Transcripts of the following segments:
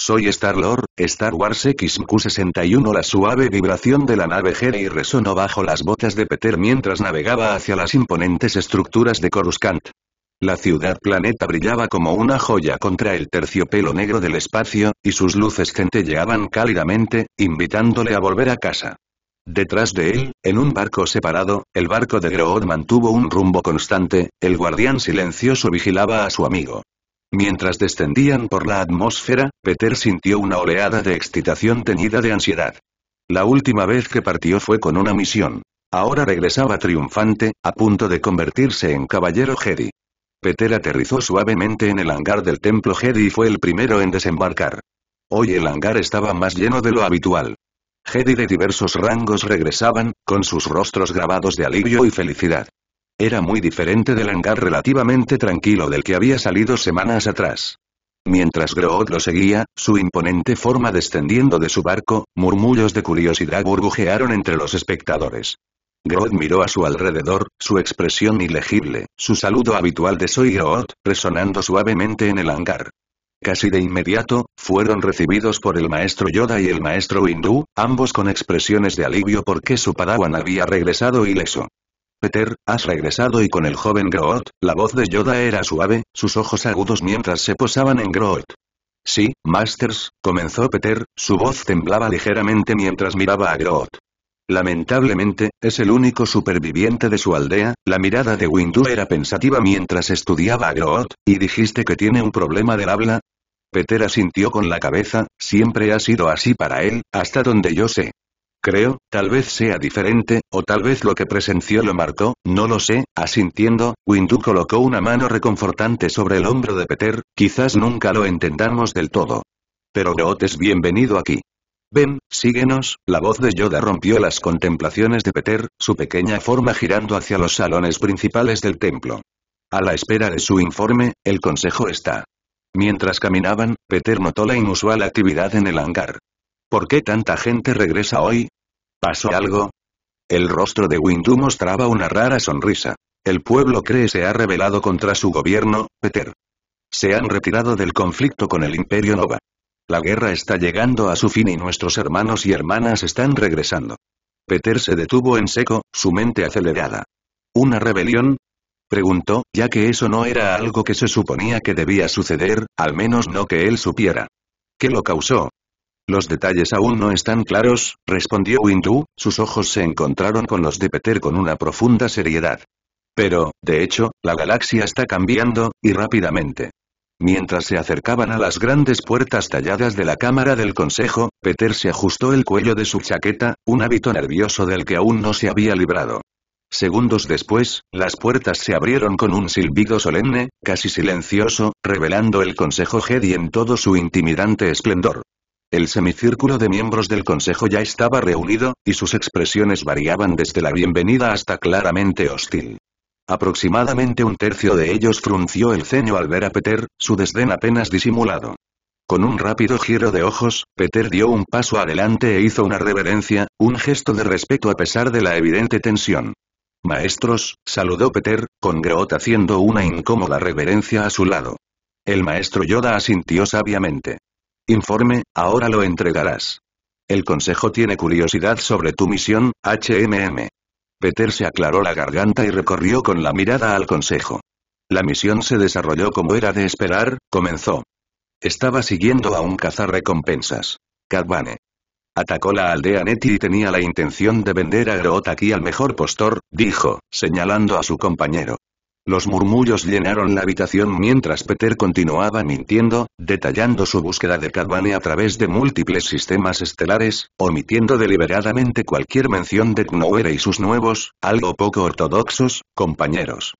soy Star-Lord, Star Wars XQ-61. La suave vibración de la nave Jedi resonó bajo las botas de Peter mientras navegaba hacia las imponentes estructuras de Coruscant. La ciudad planeta brillaba como una joya contra el terciopelo negro del espacio, y sus luces centelleaban cálidamente, invitándole a volver a casa. Detrás de él, en un barco separado, el barco de Groot mantuvo un rumbo constante, el guardián silencioso vigilaba a su amigo. Mientras descendían por la atmósfera, Peter sintió una oleada de excitación teñida de ansiedad. La última vez que partió fue con una misión. Ahora regresaba triunfante, a punto de convertirse en caballero Jedi. Peter aterrizó suavemente en el hangar del templo Jedi y fue el primero en desembarcar. Hoy el hangar estaba más lleno de lo habitual. Jedi de diversos rangos regresaban, con sus rostros grabados de alivio y felicidad. Era muy diferente del hangar relativamente tranquilo del que había salido semanas atrás. Mientras Groot lo seguía, su imponente forma descendiendo de su barco, murmullos de curiosidad burbujearon entre los espectadores. Groot miró a su alrededor, su expresión ilegible, su saludo habitual de "Soy Groot", resonando suavemente en el hangar. Casi de inmediato, fueron recibidos por el maestro Yoda y el maestro Windu, ambos con expresiones de alivio porque su padawan había regresado ileso. Peter, has regresado. Y con el joven Groot, la voz de Yoda era suave, sus ojos agudos mientras se posaban en Groot. Sí, Masters, comenzó Peter, su voz temblaba ligeramente mientras miraba a Groot. Lamentablemente, es el único superviviente de su aldea. La mirada de Windu era pensativa mientras estudiaba a Groot. ¿Y dijiste que tiene un problema del habla? Peter asintió con la cabeza, siempre ha sido así para él, hasta donde yo sé. Creo, tal vez sea diferente, o tal vez lo que presenció lo marcó, no lo sé. Asintiendo, Windu colocó una mano reconfortante sobre el hombro de Peter, quizás nunca lo entendamos del todo. Pero Groot es bienvenido aquí. Ven, síguenos. La voz de Yoda rompió las contemplaciones de Peter, su pequeña forma girando hacia los salones principales del templo. A la espera de su informe, el consejo está. Mientras caminaban, Peter notó la inusual actividad en el hangar. ¿Por qué tanta gente regresa hoy? ¿Pasó algo? El rostro de Windu mostraba una rara sonrisa. El pueblo cree se ha rebelado contra su gobierno, Peter. Se han retirado del conflicto con el Imperio Nova. La guerra está llegando a su fin y nuestros hermanos y hermanas están regresando. Peter se detuvo en seco, su mente acelerada. ¿Una rebelión? Preguntó, ya que eso no era algo que se suponía que debía suceder, al menos no que él supiera. ¿Qué lo causó? Los detalles aún no están claros, respondió Windu, sus ojos se encontraron con los de Peter con una profunda seriedad. Pero, de hecho, la galaxia está cambiando, y rápidamente. Mientras se acercaban a las grandes puertas talladas de la Cámara del Consejo, Peter se ajustó el cuello de su chaqueta, un hábito nervioso del que aún no se había librado. Segundos después, las puertas se abrieron con un silbido solemne, casi silencioso, revelando el Consejo Jedi en todo su intimidante esplendor. El semicírculo de miembros del Consejo ya estaba reunido, y sus expresiones variaban desde la bienvenida hasta claramente hostil. Aproximadamente un tercio de ellos frunció el ceño al ver a Peter, su desdén apenas disimulado. Con un rápido giro de ojos, Peter dio un paso adelante e hizo una reverencia, un gesto de respeto a pesar de la evidente tensión. Maestros, saludó Peter, con Groot haciendo una incómoda reverencia a su lado. El maestro Yoda asintió sabiamente. Informe, ahora lo entregarás. El consejo tiene curiosidad sobre tu misión, HMM. Peter se aclaró la garganta y recorrió con la mirada al consejo. La misión se desarrolló como era de esperar, comenzó. Estaba siguiendo a un cazarrecompensas. Cad Bane. Atacó la aldea Neti y tenía la intención de vender a Groot aquí al mejor postor, dijo, señalando a su compañero. Los murmullos llenaron la habitación mientras Peter continuaba mintiendo, detallando su búsqueda de Cad Bane a través de múltiples sistemas estelares, omitiendo deliberadamente cualquier mención de Knowhere y sus nuevos, algo poco ortodoxos, compañeros.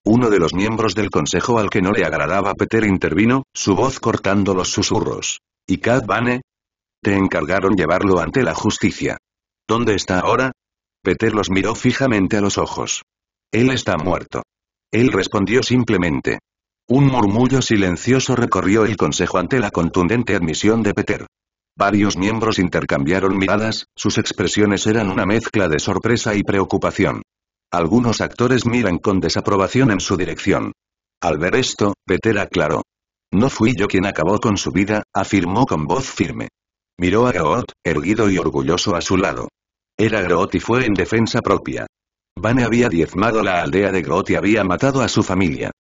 Uno de los miembros del consejo al que no le agradaba Peter intervino, su voz cortando los susurros. ¿Y Cad Bane? Te encargaron llevarlo ante la justicia. ¿Dónde está ahora? Peter los miró fijamente a los ojos. Él está muerto. Él respondió simplemente. Un murmullo silencioso recorrió el consejo ante la contundente admisión de Peter. Varios miembros intercambiaron miradas, sus expresiones eran una mezcla de sorpresa y preocupación. Algunos actores miran con desaprobación en su dirección. Al ver esto, Peter aclaró. No fui yo quien acabó con su vida, afirmó con voz firme. Miró a Groot, erguido y orgulloso a su lado. Era Groot y fue en defensa propia. Bane había diezmado la aldea de Groot y había matado a su familia.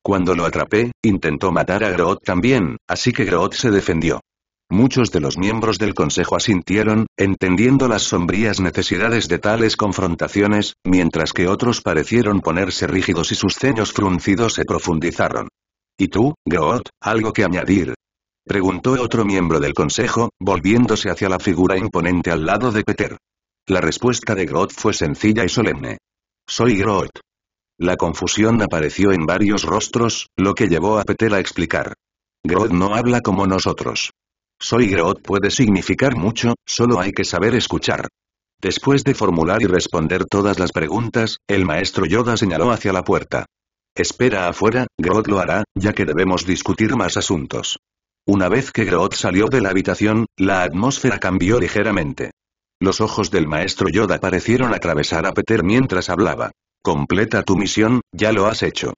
Cuando lo atrapé, intentó matar a Groot también, así que Groot se defendió. Muchos de los miembros del consejo asintieron, entendiendo las sombrías necesidades de tales confrontaciones, mientras que otros parecieron ponerse rígidos y sus ceños fruncidos se profundizaron. ¿Y tú, Groot, algo que añadir? Preguntó otro miembro del consejo, volviéndose hacia la figura imponente al lado de Peter. La respuesta de Groot fue sencilla y solemne. Soy Groot. La confusión apareció en varios rostros, lo que llevó a Peter a explicar. Groot no habla como nosotros. Soy Groot puede significar mucho, solo hay que saber escuchar. Después de formular y responder todas las preguntas, el maestro Yoda señaló hacia la puerta. Espera afuera, Groot lo hará, ya que debemos discutir más asuntos. Una vez que Groot salió de la habitación, la atmósfera cambió ligeramente. Los ojos del maestro Yoda parecieron atravesar a Peter mientras hablaba. Completa tu misión, ya lo has hecho.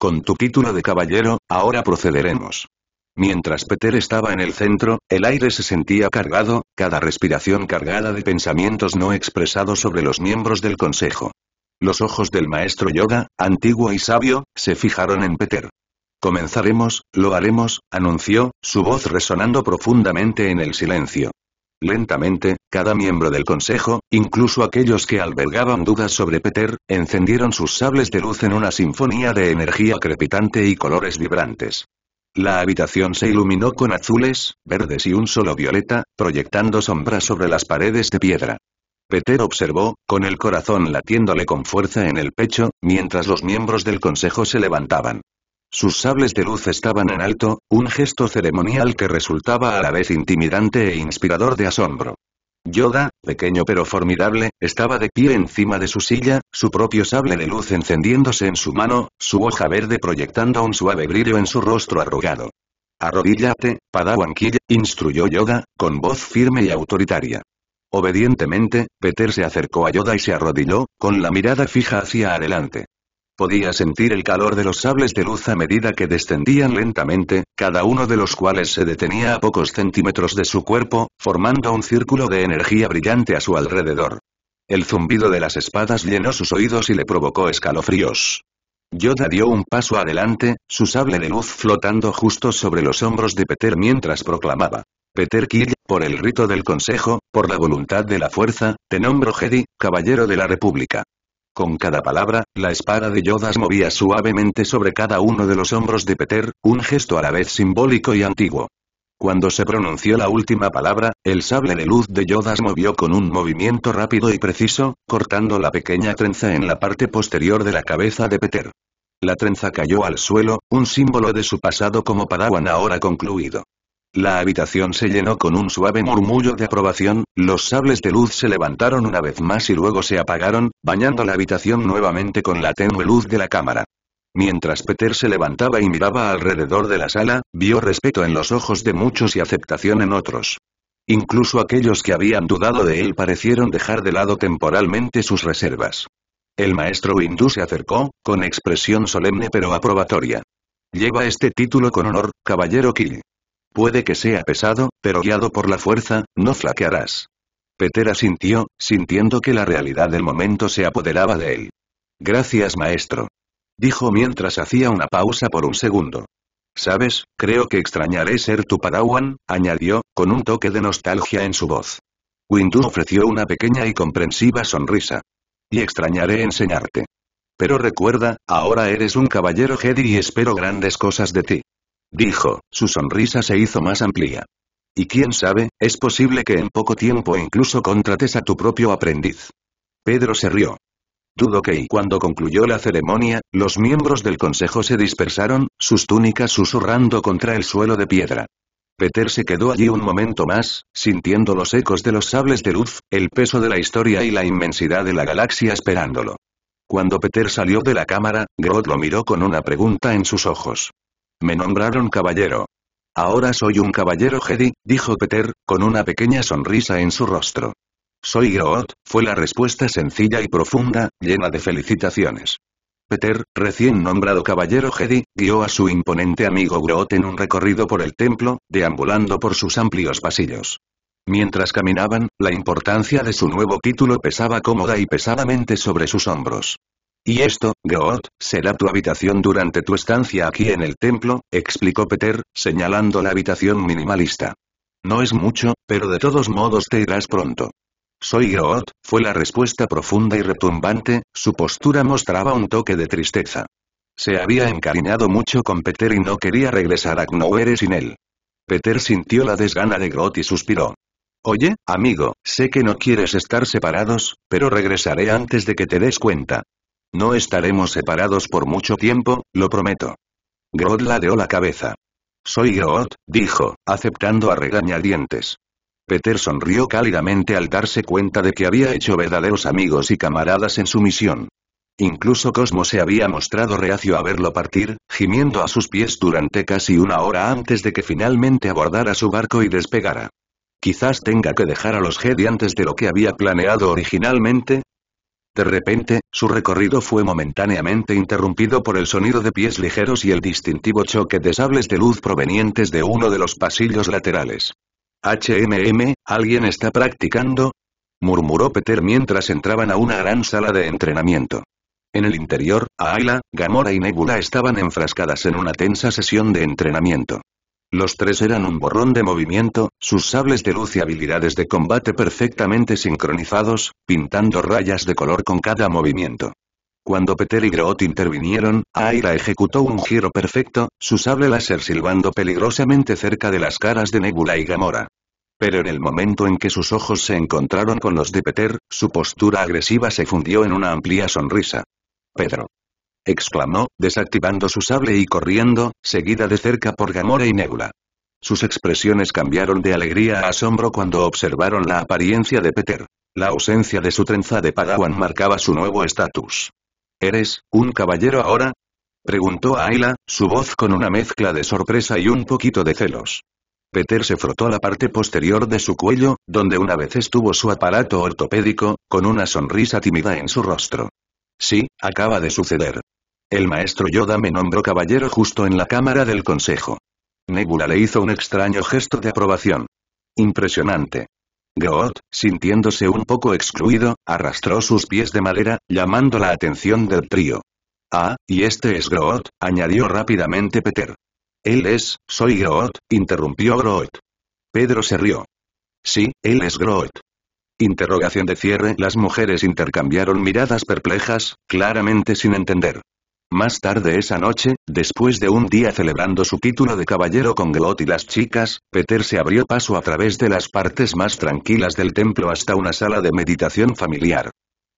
Con tu título de caballero, ahora procederemos. Mientras Peter estaba en el centro, el aire se sentía cargado, cada respiración cargada de pensamientos no expresados sobre los miembros del consejo. Los ojos del maestro Yoda, antiguo y sabio, se fijaron en Peter. Comenzaremos, lo haremos, anunció, su voz resonando profundamente en el silencio. Lentamente, cada miembro del consejo, incluso aquellos que albergaban dudas sobre Peter, encendieron sus sables de luz en una sinfonía de energía crepitante y colores vibrantes. La habitación se iluminó con azules, verdes y un solo violeta, proyectando sombras sobre las paredes de piedra. Peter observó, con el corazón latiéndole con fuerza en el pecho, mientras los miembros del consejo se levantaban. Sus sables de luz estaban en alto, un gesto ceremonial que resultaba a la vez intimidante e inspirador de asombro. Yoda, pequeño pero formidable, estaba de pie encima de su silla, su propio sable de luz encendiéndose en su mano, su hoja verde proyectando un suave brillo en su rostro arrugado. Arrodíllate, Padawan Kill, instruyó Yoda, con voz firme y autoritaria. Obedientemente, Peter se acercó a Yoda y se arrodilló, con la mirada fija hacia adelante. Podía sentir el calor de los sables de luz a medida que descendían lentamente, cada uno de los cuales se detenía a pocos centímetros de su cuerpo, formando un círculo de energía brillante a su alrededor. El zumbido de las espadas llenó sus oídos y le provocó escalofríos. Yoda dio un paso adelante, su sable de luz flotando justo sobre los hombros de Peter mientras proclamaba. Peter Quill, por el rito del consejo, por la voluntad de la fuerza, te nombro Jedi, caballero de la República. Con cada palabra, la espada de Yoda se movía suavemente sobre cada uno de los hombros de Peter, un gesto a la vez simbólico y antiguo. Cuando se pronunció la última palabra, el sable de luz de Yoda se movió con un movimiento rápido y preciso, cortando la pequeña trenza en la parte posterior de la cabeza de Peter. La trenza cayó al suelo, un símbolo de su pasado como Padawan ahora concluido. La habitación se llenó con un suave murmullo de aprobación, los sables de luz se levantaron una vez más y luego se apagaron, bañando la habitación nuevamente con la tenue luz de la cámara. Mientras Peter se levantaba y miraba alrededor de la sala, vio respeto en los ojos de muchos y aceptación en otros. Incluso aquellos que habían dudado de él parecieron dejar de lado temporalmente sus reservas. El maestro Windu se acercó, con expresión solemne pero aprobatoria. Lleva este título con honor, caballero Quill. Puede que sea pesado, pero guiado por la fuerza, no flaquearás. Peter asintió, sintiendo que la realidad del momento se apoderaba de él. Gracias maestro. Dijo mientras hacía una pausa por un segundo. ¿Sabes? Creo que extrañaré ser tu Padawan, añadió, con un toque de nostalgia en su voz. Windu ofreció una pequeña y comprensiva sonrisa. Y extrañaré enseñarte. Pero recuerda, ahora eres un caballero Jedi y espero grandes cosas de ti. Dijo, su sonrisa se hizo más amplia. Y quién sabe, es posible que en poco tiempo incluso contrates a tu propio aprendiz. Pedro se rió. Dudo que y cuando concluyó la ceremonia, los miembros del consejo se dispersaron, sus túnicas susurrando contra el suelo de piedra. Peter se quedó allí un momento más, sintiendo los ecos de los sables de luz, el peso de la historia y la inmensidad de la galaxia esperándolo. Cuando Peter salió de la cámara, Groot lo miró con una pregunta en sus ojos. Me nombraron caballero. Ahora soy un caballero Jedi, dijo Peter, con una pequeña sonrisa en su rostro. Soy Groot, fue la respuesta sencilla y profunda, llena de felicitaciones. Peter, recién nombrado caballero Jedi, guió a su imponente amigo Groot en un recorrido por el templo, deambulando por sus amplios pasillos. Mientras caminaban, la importancia de su nuevo título pesaba cómoda y pesadamente sobre sus hombros. «Y esto, Groot, será tu habitación durante tu estancia aquí en el templo», explicó Peter, señalando la habitación minimalista. «No es mucho, pero de todos modos te irás pronto». «Soy Groot», fue la respuesta profunda y retumbante, su postura mostraba un toque de tristeza. Se había encariñado mucho con Peter y no quería regresar a Knowhere sin él. Peter sintió la desgana de Groot y suspiró. «Oye, amigo, sé que no quieres estar separados, pero regresaré antes de que te des cuenta. No estaremos separados por mucho tiempo, lo prometo». Groot ladeó la cabeza. «Soy Groot», dijo, aceptando a regañadientes. Peter sonrió cálidamente al darse cuenta de que había hecho verdaderos amigos y camaradas en su misión. Incluso Cosmo se había mostrado reacio a verlo partir, gimiendo a sus pies durante casi una hora antes de que finalmente abordara su barco y despegara. «Quizás tenga que dejar a los Jedi antes de lo que había planeado originalmente». De repente, su recorrido fue momentáneamente interrumpido por el sonido de pies ligeros y el distintivo choque de sables de luz provenientes de uno de los pasillos laterales. «¿alguien está practicando?», murmuró Peter mientras entraban a una gran sala de entrenamiento. En el interior, Ayla, Gamora y Nebula estaban enfrascadas en una tensa sesión de entrenamiento. Los tres eran un borrón de movimiento, sus sables de luz y habilidades de combate perfectamente sincronizados, pintando rayas de color con cada movimiento. Cuando Peter y Groot intervinieron, Ayla ejecutó un giro perfecto, su sable láser silbando peligrosamente cerca de las caras de Nebula y Gamora. Pero en el momento en que sus ojos se encontraron con los de Peter, su postura agresiva se fundió en una amplia sonrisa. «Pedro», exclamó, desactivando su sable y corriendo, seguida de cerca por Gamora y Nebula. Sus expresiones cambiaron de alegría a asombro cuando observaron la apariencia de Peter. La ausencia de su trenza de Padawan marcaba su nuevo estatus. «¿Eres un caballero ahora?», preguntó Ayla, su voz con una mezcla de sorpresa y un poquito de celos. Peter se frotó la parte posterior de su cuello, donde una vez estuvo su aparato ortopédico, con una sonrisa tímida en su rostro. «Sí, acaba de suceder. El maestro Yoda me nombró caballero justo en la cámara del consejo». Nebula le hizo un extraño gesto de aprobación. «Impresionante». Groot, sintiéndose un poco excluido, arrastró sus pies de madera, llamando la atención del trío. «Ah, y este es Groot», añadió rápidamente Peter. «Soy Groot», interrumpió Groot. Pedro se rió. «Sí, él es Groot». Interrogación de cierre. Las mujeres intercambiaron miradas perplejas, claramente sin entender. Más tarde esa noche, después de un día celebrando su título de caballero con Groot y las chicas, Peter se abrió paso a través de las partes más tranquilas del templo hasta una sala de meditación familiar.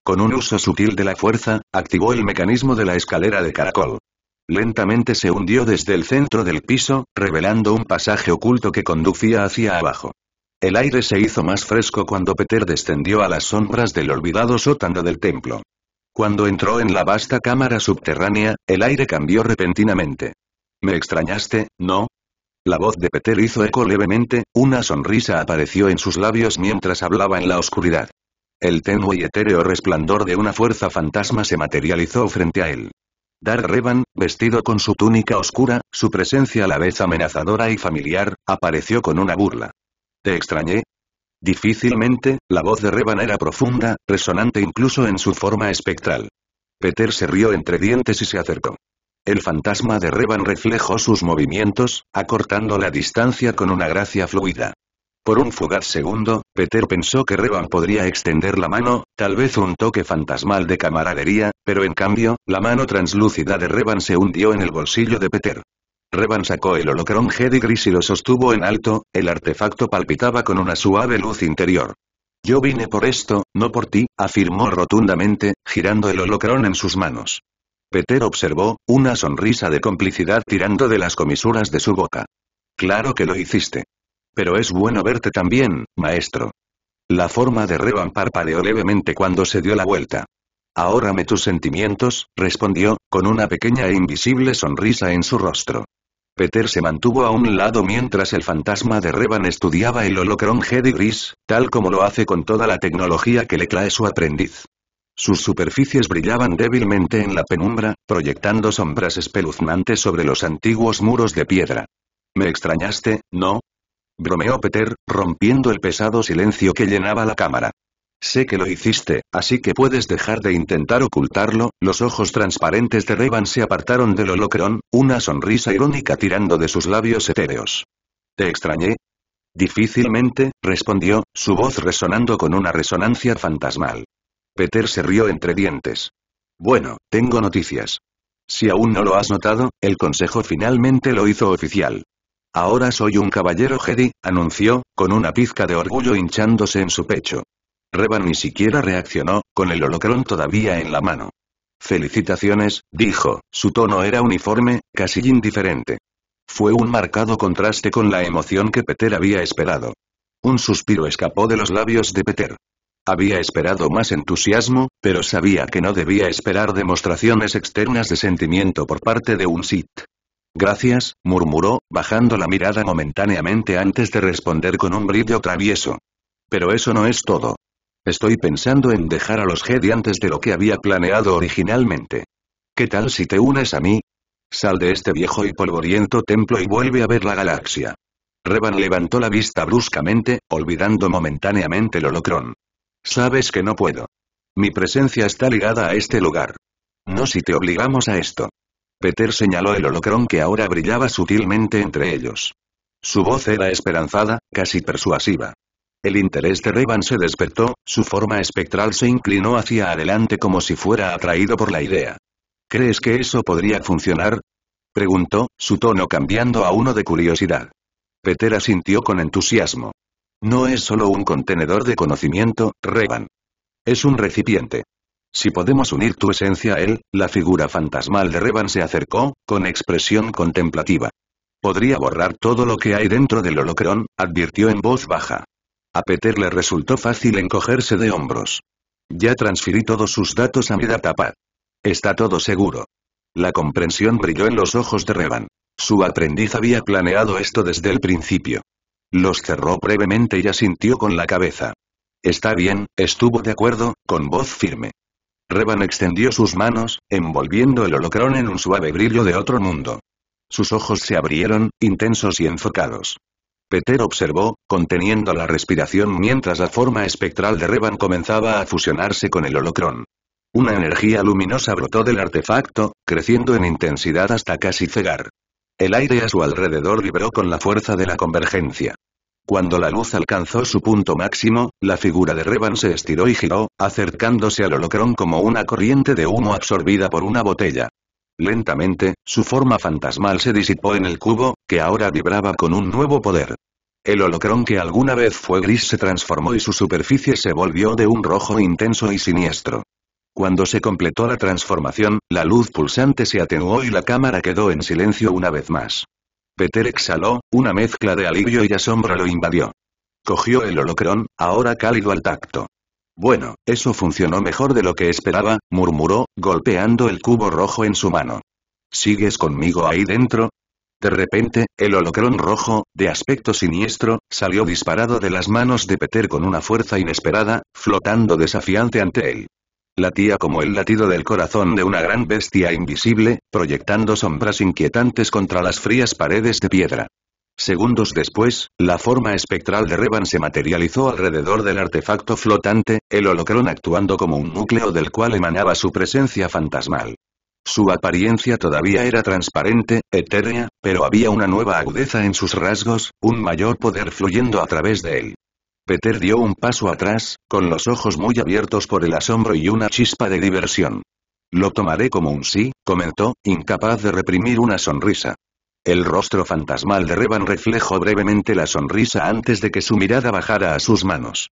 Con un uso sutil de la fuerza, activó el mecanismo de la escalera de caracol. Lentamente se hundió desde el centro del piso, revelando un pasaje oculto que conducía hacia abajo. El aire se hizo más fresco cuando Peter descendió a las sombras del olvidado sótano del templo. Cuando entró en la vasta cámara subterránea, el aire cambió repentinamente. «¿Me extrañaste, no?». La voz de Peter hizo eco levemente, una sonrisa apareció en sus labios mientras hablaba en la oscuridad. El tenue y etéreo resplandor de una fuerza fantasma se materializó frente a él. Dar Revan, vestido con su túnica oscura, su presencia a la vez amenazadora y familiar, apareció con una burla. «¿Te extrañé?». Difícilmente, la voz de Revan era profunda, resonante incluso en su forma espectral. Peter se rió entre dientes y se acercó. El fantasma de Revan reflejó sus movimientos, acortando la distancia con una gracia fluida. Por un fugaz segundo, Peter pensó que Revan podría extender la mano, tal vez un toque fantasmal de camaradería, pero en cambio, la mano translúcida de Revan se hundió en el bolsillo de Peter. Revan sacó el holocrón Jedi gris y lo sostuvo en alto, el artefacto palpitaba con una suave luz interior. «Yo vine por esto, no por ti», afirmó rotundamente, girando el holocrón en sus manos. Peter observó, una sonrisa de complicidad tirando de las comisuras de su boca. «Claro que lo hiciste. Pero es bueno verte también, maestro». La forma de Revan parpadeó levemente cuando se dio la vuelta. «Ahórrame tus sentimientos», respondió, con una pequeña e invisible sonrisa en su rostro. Peter se mantuvo a un lado mientras el fantasma de Revan estudiaba el holocrón Jedi gris, tal como lo hace con toda la tecnología que le trae su aprendiz. Sus superficies brillaban débilmente en la penumbra, proyectando sombras espeluznantes sobre los antiguos muros de piedra. «¿Me extrañaste, no?», bromeó Peter, rompiendo el pesado silencio que llenaba la cámara. «Sé que lo hiciste, así que puedes dejar de intentar ocultarlo». Los ojos transparentes de Revan se apartaron del holocrón, una sonrisa irónica tirando de sus labios etéreos. «¿Te extrañé?». «Difícilmente», respondió, su voz resonando con una resonancia fantasmal. Peter se rió entre dientes. «Bueno, tengo noticias. Si aún no lo has notado, el consejo finalmente lo hizo oficial. Ahora soy un caballero Jedi», anunció, con una pizca de orgullo hinchándose en su pecho. Revan ni siquiera reaccionó, con el holocrón todavía en la mano. «Felicitaciones», dijo, su tono era uniforme, casi indiferente. Fue un marcado contraste con la emoción que Peter había esperado. Un suspiro escapó de los labios de Peter. Había esperado más entusiasmo, pero sabía que no debía esperar demostraciones externas de sentimiento por parte de un Sith. «Gracias», murmuró, bajando la mirada momentáneamente antes de responder con un brillo travieso. «Pero eso no es todo. Estoy pensando en dejar a los Jedi antes de lo que había planeado originalmente. ¿Qué tal si te unes a mí? Sal de este viejo y polvoriento templo y vuelve a ver la galaxia». Revan levantó la vista bruscamente, olvidando momentáneamente el holocrón. «Sabes que no puedo. Mi presencia está ligada a este lugar. No si te obligamos a esto». Peter señaló el holocrón que ahora brillaba sutilmente entre ellos. Su voz era esperanzada, casi persuasiva. El interés de Revan se despertó, su forma espectral se inclinó hacia adelante como si fuera atraído por la idea. «¿Crees que eso podría funcionar?», preguntó, su tono cambiando a uno de curiosidad. Peter asintió con entusiasmo. «No es solo un contenedor de conocimiento, Revan. Es un recipiente. Si podemos unir tu esencia a él». La figura fantasmal de Revan se acercó, con expresión contemplativa. «Podría borrar todo lo que hay dentro del holocrón», advirtió en voz baja. A Peter le resultó fácil encogerse de hombros. «Ya transferí todos sus datos a mi datapad. Está todo seguro». La comprensión brilló en los ojos de Revan. Su aprendiz había planeado esto desde el principio. Los cerró brevemente y asintió con la cabeza. «Está bien», estuvo de acuerdo, con voz firme. Revan extendió sus manos, envolviendo el holocrón en un suave brillo de otro mundo. Sus ojos se abrieron, intensos y enfocados. Peter observó, conteniendo la respiración mientras la forma espectral de Revan comenzaba a fusionarse con el holocrón. Una energía luminosa brotó del artefacto, creciendo en intensidad hasta casi cegar. El aire a su alrededor vibró con la fuerza de la convergencia. Cuando la luz alcanzó su punto máximo, la figura de Revan se estiró y giró, acercándose al holocrón como una corriente de humo absorbida por una botella. Lentamente, su forma fantasmal se disipó en el cubo, que ahora vibraba con un nuevo poder. El holocrón que alguna vez fue gris se transformó y su superficie se volvió de un rojo intenso y siniestro. Cuando se completó la transformación, la luz pulsante se atenuó y la cámara quedó en silencio una vez más. Peter exhaló, una mezcla de alivio y asombro lo invadió. Cogió el holocrón, ahora cálido al tacto. «Bueno, eso funcionó mejor de lo que esperaba», murmuró, golpeando el cubo rojo en su mano. «¿Sigues conmigo ahí dentro?». De repente, el holocrón rojo, de aspecto siniestro, salió disparado de las manos de Peter con una fuerza inesperada, flotando desafiante ante él. Latía como el latido del corazón de una gran bestia invisible, proyectando sombras inquietantes contra las frías paredes de piedra. Segundos después, la forma espectral de Revan se materializó alrededor del artefacto flotante, el holocrón actuando como un núcleo del cual emanaba su presencia fantasmal. Su apariencia todavía era transparente, etérea, pero había una nueva agudeza en sus rasgos, un mayor poder fluyendo a través de él. Peter dio un paso atrás, con los ojos muy abiertos por el asombro y una chispa de diversión. «Lo tomaré como un sí», comentó, incapaz de reprimir una sonrisa. El rostro fantasmal de Revan reflejó brevemente la sonrisa antes de que su mirada bajara a sus manos.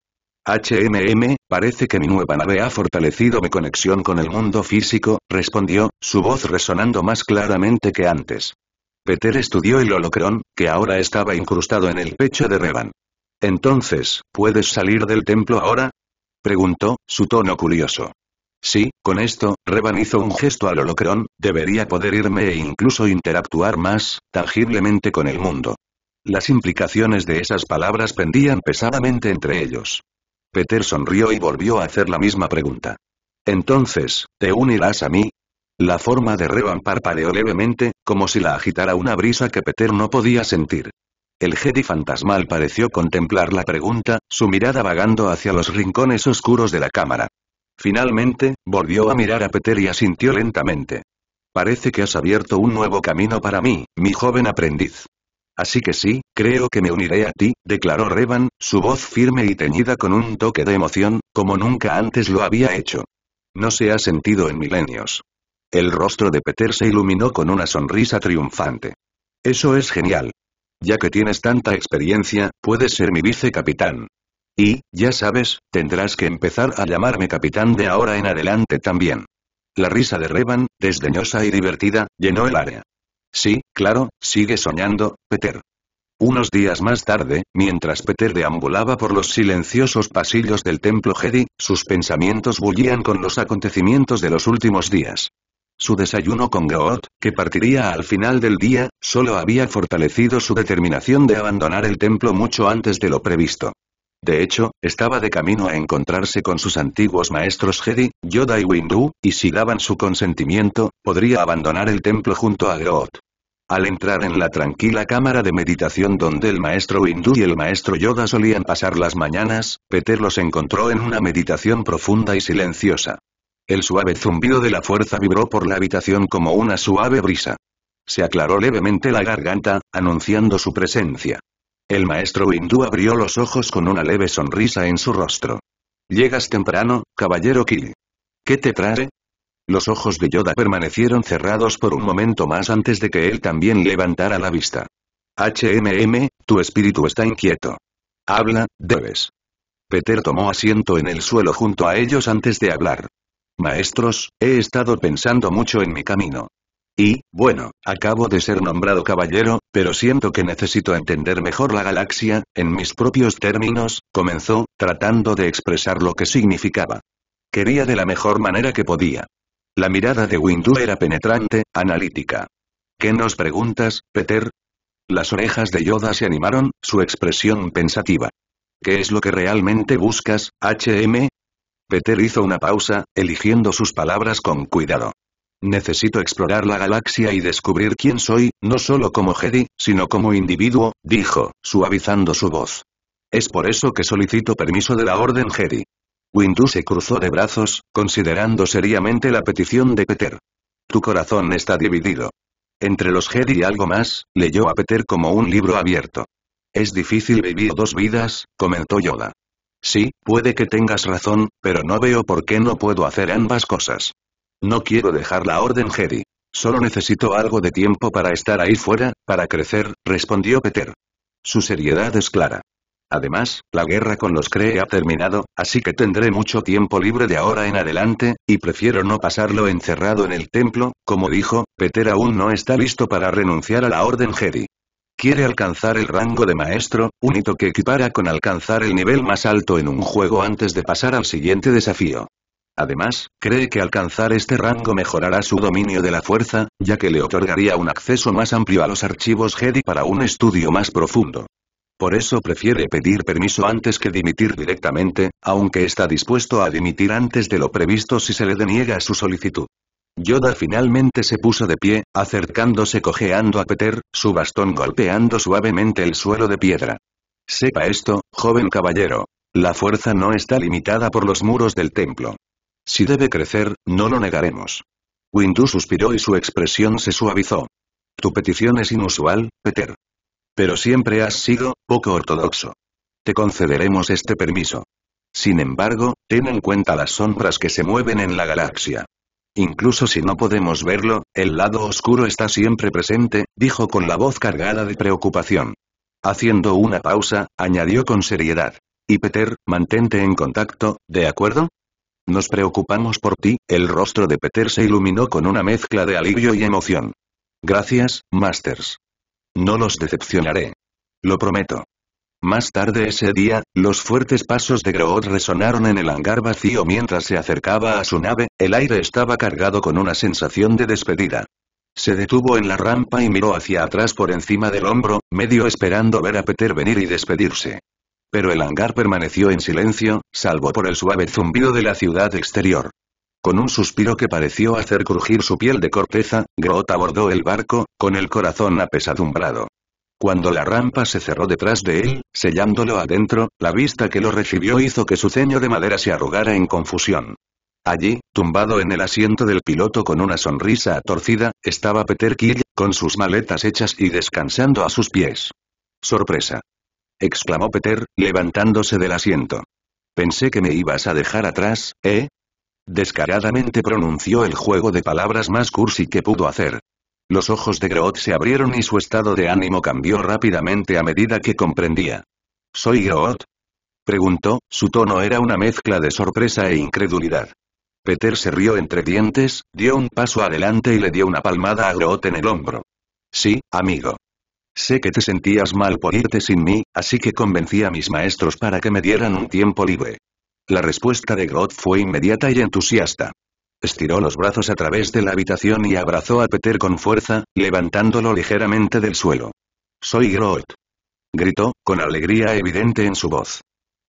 «Parece que mi nueva nave ha fortalecido mi conexión con el mundo físico», respondió, su voz resonando más claramente que antes. Peter estudió el holocrón, que ahora estaba incrustado en el pecho de Revan. «Entonces, ¿puedes salir del templo ahora?», preguntó, su tono curioso. «Sí, con esto», Revan hizo un gesto al holocrón, «debería poder irme e incluso interactuar más, tangiblemente con el mundo». Las implicaciones de esas palabras pendían pesadamente entre ellos. Peter sonrió y volvió a hacer la misma pregunta. Entonces, ¿te unirás a mí? La forma de Revan parpadeó levemente, como si la agitara una brisa que Peter no podía sentir. El Jedi fantasmal pareció contemplar la pregunta, su mirada vagando hacia los rincones oscuros de la cámara. Finalmente, volvió a mirar a Peter y asintió lentamente. Parece que has abierto un nuevo camino para mí, mi joven aprendiz. Así que sí, creo que me uniré a ti, declaró Revan, su voz firme y teñida con un toque de emoción, como nunca antes lo había hecho. No se ha sentido en milenios. El rostro de Peter se iluminó con una sonrisa triunfante. Eso es genial. Ya que tienes tanta experiencia, puedes ser mi vicecapitán. Y, ya sabes, tendrás que empezar a llamarme capitán de ahora en adelante también. La risa de Revan, desdeñosa y divertida, llenó el área. Sí, claro, sigue soñando, Peter. Unos días más tarde, mientras Peter deambulaba por los silenciosos pasillos del templo Jedi, sus pensamientos bullían con los acontecimientos de los últimos días. Su desayuno con Groot, que partiría al final del día, solo había fortalecido su determinación de abandonar el templo mucho antes de lo previsto. De hecho, estaba de camino a encontrarse con sus antiguos maestros Jedi, Yoda y Windu, y si daban su consentimiento, podría abandonar el templo junto a Groot. Al entrar en la tranquila cámara de meditación donde el maestro Windu y el maestro Yoda solían pasar las mañanas, Peter los encontró en una meditación profunda y silenciosa. El suave zumbido de la fuerza vibró por la habitación como una suave brisa. Se aclaró levemente la garganta, anunciando su presencia. El maestro Windu abrió los ojos con una leve sonrisa en su rostro. «Llegas temprano, caballero Kill. ¿Qué te trae?» Los ojos de Yoda permanecieron cerrados por un momento más antes de que él también levantara la vista. Tu espíritu está inquieto. Habla, debes. Peter tomó asiento en el suelo junto a ellos antes de hablar. Maestros, he estado pensando mucho en mi camino. Y, bueno, acabo de ser nombrado caballero, pero siento que necesito entender mejor la galaxia, en mis propios términos, comenzó, tratando de expresar lo que significaba. Quería de la mejor manera que podía. La mirada de Windu era penetrante, analítica. ¿Qué nos preguntas, Peter? Las orejas de Yoda se animaron, su expresión pensativa. ¿Qué es lo que realmente buscas, HM? Peter hizo una pausa, eligiendo sus palabras con cuidado. Necesito explorar la galaxia y descubrir quién soy, no solo como Jedi, sino como individuo, dijo, suavizando su voz. Es por eso que solicito permiso de la Orden Jedi. Windu se cruzó de brazos, considerando seriamente la petición de Peter. Tu corazón está dividido. Entre los Jedi y algo más, leyó a Peter como un libro abierto. Es difícil vivir dos vidas, comentó Yoda. Sí, puede que tengas razón, pero no veo por qué no puedo hacer ambas cosas. No quiero dejar la Orden Jedi. Solo necesito algo de tiempo para estar ahí fuera, para crecer, respondió Peter. Su seriedad es clara. Además, la guerra con los Kree ha terminado, así que tendré mucho tiempo libre de ahora en adelante, y prefiero no pasarlo encerrado en el templo, como dijo, Peter aún no está listo para renunciar a la Orden Jedi. Quiere alcanzar el rango de maestro, un hito que equipara con alcanzar el nivel más alto en un juego antes de pasar al siguiente desafío. Además, cree que alcanzar este rango mejorará su dominio de la fuerza, ya que le otorgaría un acceso más amplio a los archivos Jedi para un estudio más profundo. Por eso prefiere pedir permiso antes que dimitir directamente, aunque está dispuesto a dimitir antes de lo previsto si se le deniega su solicitud. Yoda finalmente se puso de pie, acercándose cojeando a Peter, su bastón golpeando suavemente el suelo de piedra. Sepa esto, joven caballero. La fuerza no está limitada por los muros del templo. Si debe crecer, no lo negaremos. Windu suspiró y su expresión se suavizó. Tu petición es inusual, Peter. Pero siempre has sido, poco ortodoxo. Te concederemos este permiso. Sin embargo, ten en cuenta las sombras que se mueven en la galaxia. Incluso si no podemos verlo, el lado oscuro está siempre presente, dijo con la voz cargada de preocupación. Haciendo una pausa, añadió con seriedad. Y Peter, mantente en contacto, ¿de acuerdo? Nos preocupamos por ti, el rostro de Peter se iluminó con una mezcla de alivio y emoción. Gracias, Masters. No los decepcionaré. Lo prometo. Más tarde ese día, los fuertes pasos de Groot resonaron en el hangar vacío mientras se acercaba a su nave, el aire estaba cargado con una sensación de despedida. Se detuvo en la rampa y miró hacia atrás por encima del hombro, medio esperando ver a Peter venir y despedirse. Pero el hangar permaneció en silencio, salvo por el suave zumbido de la ciudad exterior. Con un suspiro que pareció hacer crujir su piel de corteza, Groot abordó el barco, con el corazón apesadumbrado. Cuando la rampa se cerró detrás de él, sellándolo adentro, la vista que lo recibió hizo que su ceño de madera se arrugara en confusión. Allí, tumbado en el asiento del piloto con una sonrisa atorcida, estaba Peter Quill, con sus maletas hechas y descansando a sus pies. ¡Sorpresa!, exclamó Peter, levantándose del asiento. Pensé que me ibas a dejar atrás, ¿eh? Descaradamente pronunció el juego de palabras más cursi que pudo hacer. Los ojos de Groot se abrieron y su estado de ánimo cambió rápidamente a medida que comprendía. ¿Soy Groot?, preguntó, su tono era una mezcla de sorpresa e incredulidad. Peter se rió entre dientes, dio un paso adelante y le dio una palmada a Groot en el hombro. Sí, amigo. Sé que te sentías mal por irte sin mí, así que convencí a mis maestros para que me dieran un tiempo libre. La respuesta de Groot fue inmediata y entusiasta. Estiró los brazos a través de la habitación y abrazó a Peter con fuerza, levantándolo ligeramente del suelo. «Soy Groot», gritó, con alegría evidente en su voz.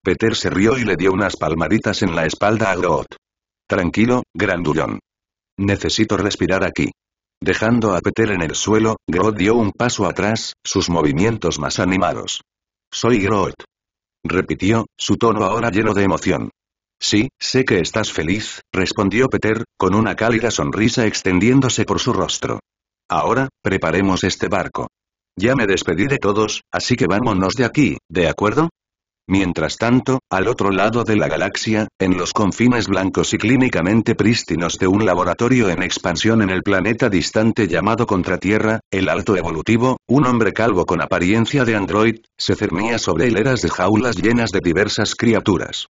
Peter se rió y le dio unas palmaditas en la espalda a Groot. «Tranquilo, grandullón. Necesito respirar aquí». Dejando a Peter en el suelo, Groot dio un paso atrás, sus movimientos más animados. «Soy Groot», repitió, su tono ahora lleno de emoción. «Sí, sé que estás feliz», respondió Peter, con una cálida sonrisa extendiéndose por su rostro. «Ahora, preparemos este barco. Ya me despedí de todos, así que vámonos de aquí, ¿de acuerdo?». Mientras tanto, al otro lado de la galaxia, en los confines blancos y clínicamente prístinos de un laboratorio en expansión en el planeta distante llamado Contratierra, el Alto Evolutivo, un hombre calvo con apariencia de android, se cernía sobre hileras de jaulas llenas de diversas criaturas.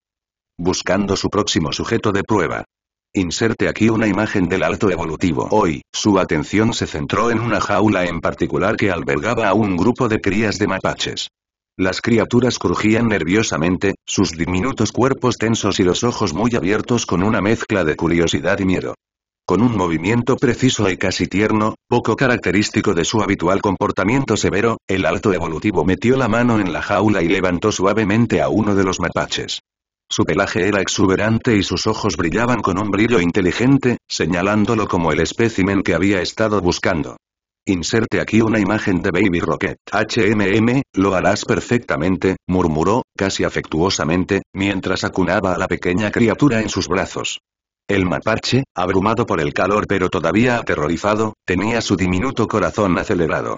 Buscando su próximo sujeto de prueba. Inserte aquí una imagen del Alto Evolutivo. Hoy, su atención se centró en una jaula en particular que albergaba a un grupo de crías de mapaches. Las criaturas crujían nerviosamente, sus diminutos cuerpos tensos y los ojos muy abiertos con una mezcla de curiosidad y miedo. Con un movimiento preciso y casi tierno, poco característico de su habitual comportamiento severo, el Alto Evolutivo metió la mano en la jaula y levantó suavemente a uno de los mapaches. Su pelaje era exuberante y sus ojos brillaban con un brillo inteligente, señalándolo como el espécimen que había estado buscando. Inserte aquí una imagen de Baby Rocket. Lo harás perfectamente, murmuró, casi afectuosamente, mientras acunaba a la pequeña criatura en sus brazos. El mapache, abrumado por el calor pero todavía aterrorizado, tenía su diminuto corazón acelerado.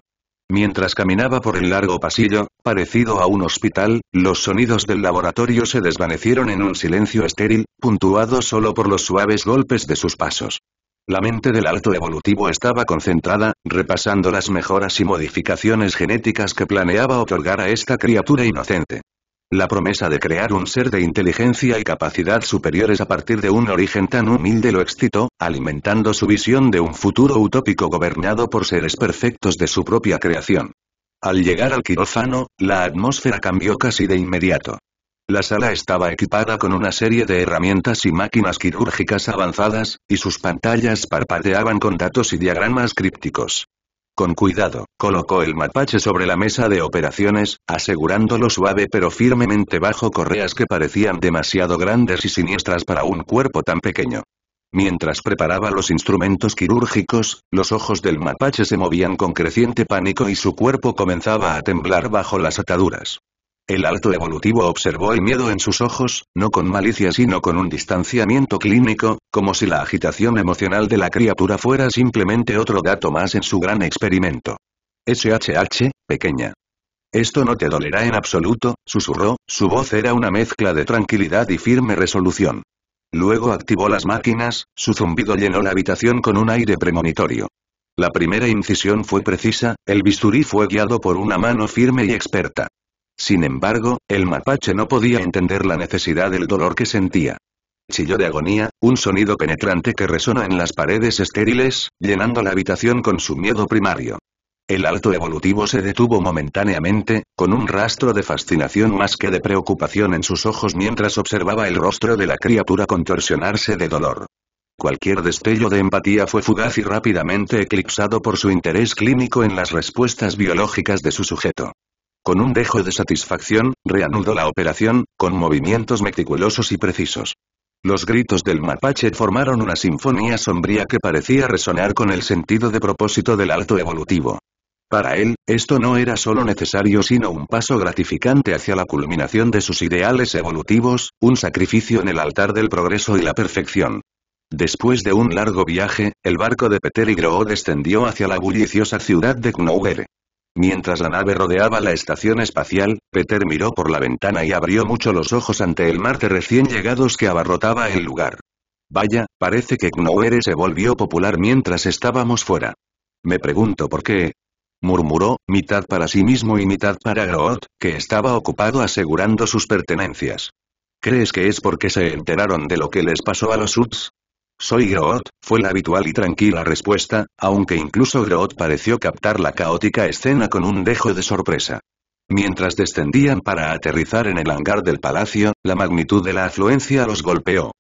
Mientras caminaba por el largo pasillo, parecido a un hospital, los sonidos del laboratorio se desvanecieron en un silencio estéril, puntuado solo por los suaves golpes de sus pasos. La mente del Alto Evolutivo estaba concentrada, repasando las mejoras y modificaciones genéticas que planeaba otorgar a esta criatura inocente. La promesa de crear un ser de inteligencia y capacidad superiores a partir de un origen tan humilde lo excitó, alimentando su visión de un futuro utópico gobernado por seres perfectos de su propia creación. Al llegar al quirófano, la atmósfera cambió casi de inmediato. La sala estaba equipada con una serie de herramientas y máquinas quirúrgicas avanzadas, y sus pantallas parpadeaban con datos y diagramas crípticos. Con cuidado, colocó el mapache sobre la mesa de operaciones, asegurándolo suave pero firmemente bajo correas que parecían demasiado grandes y siniestras para un cuerpo tan pequeño. Mientras preparaba los instrumentos quirúrgicos, los ojos del mapache se movían con creciente pánico y su cuerpo comenzaba a temblar bajo las ataduras. El Alto Evolutivo observó el miedo en sus ojos, no con malicia sino con un distanciamiento clínico, como si la agitación emocional de la criatura fuera simplemente otro dato más en su gran experimento. Pequeña. Esto no te dolerá en absoluto, susurró, su voz era una mezcla de tranquilidad y firme resolución. Luego activó las máquinas, su zumbido llenó la habitación con un aire premonitorio. La primera incisión fue precisa, el bisturí fue guiado por una mano firme y experta. Sin embargo, el mapache no podía entender la necesidad del dolor que sentía. Chilló de agonía, un sonido penetrante que resonó en las paredes estériles, llenando la habitación con su miedo primario. El Alto Evolutivo se detuvo momentáneamente, con un rastro de fascinación más que de preocupación en sus ojos mientras observaba el rostro de la criatura contorsionarse de dolor. Cualquier destello de empatía fue fugaz y rápidamente eclipsado por su interés clínico en las respuestas biológicas de su sujeto. Con un dejo de satisfacción, reanudó la operación, con movimientos meticulosos y precisos. Los gritos del mapache formaron una sinfonía sombría que parecía resonar con el sentido de propósito del alto evolutivo. Para él, esto no era solo necesario sino un paso gratificante hacia la culminación de sus ideales evolutivos, un sacrificio en el altar del progreso y la perfección. Después de un largo viaje, el barco de Peter y Groot descendió hacia la bulliciosa ciudad de Knowhere. Mientras la nave rodeaba la estación espacial, Peter miró por la ventana y abrió mucho los ojos ante el mar de recién llegados que abarrotaba el lugar. Vaya, parece que Knowhere se volvió popular mientras estábamos fuera. Me pregunto por qué, murmuró, mitad para sí mismo y mitad para Groot, que estaba ocupado asegurando sus pertenencias. ¿Crees que es porque se enteraron de lo que les pasó a los Uts? Soy Groot, fue la habitual y tranquila respuesta, aunque incluso Groot pareció captar la caótica escena con un dejo de sorpresa. Mientras descendían para aterrizar en el hangar del palacio, la magnitud de la afluencia los golpeó.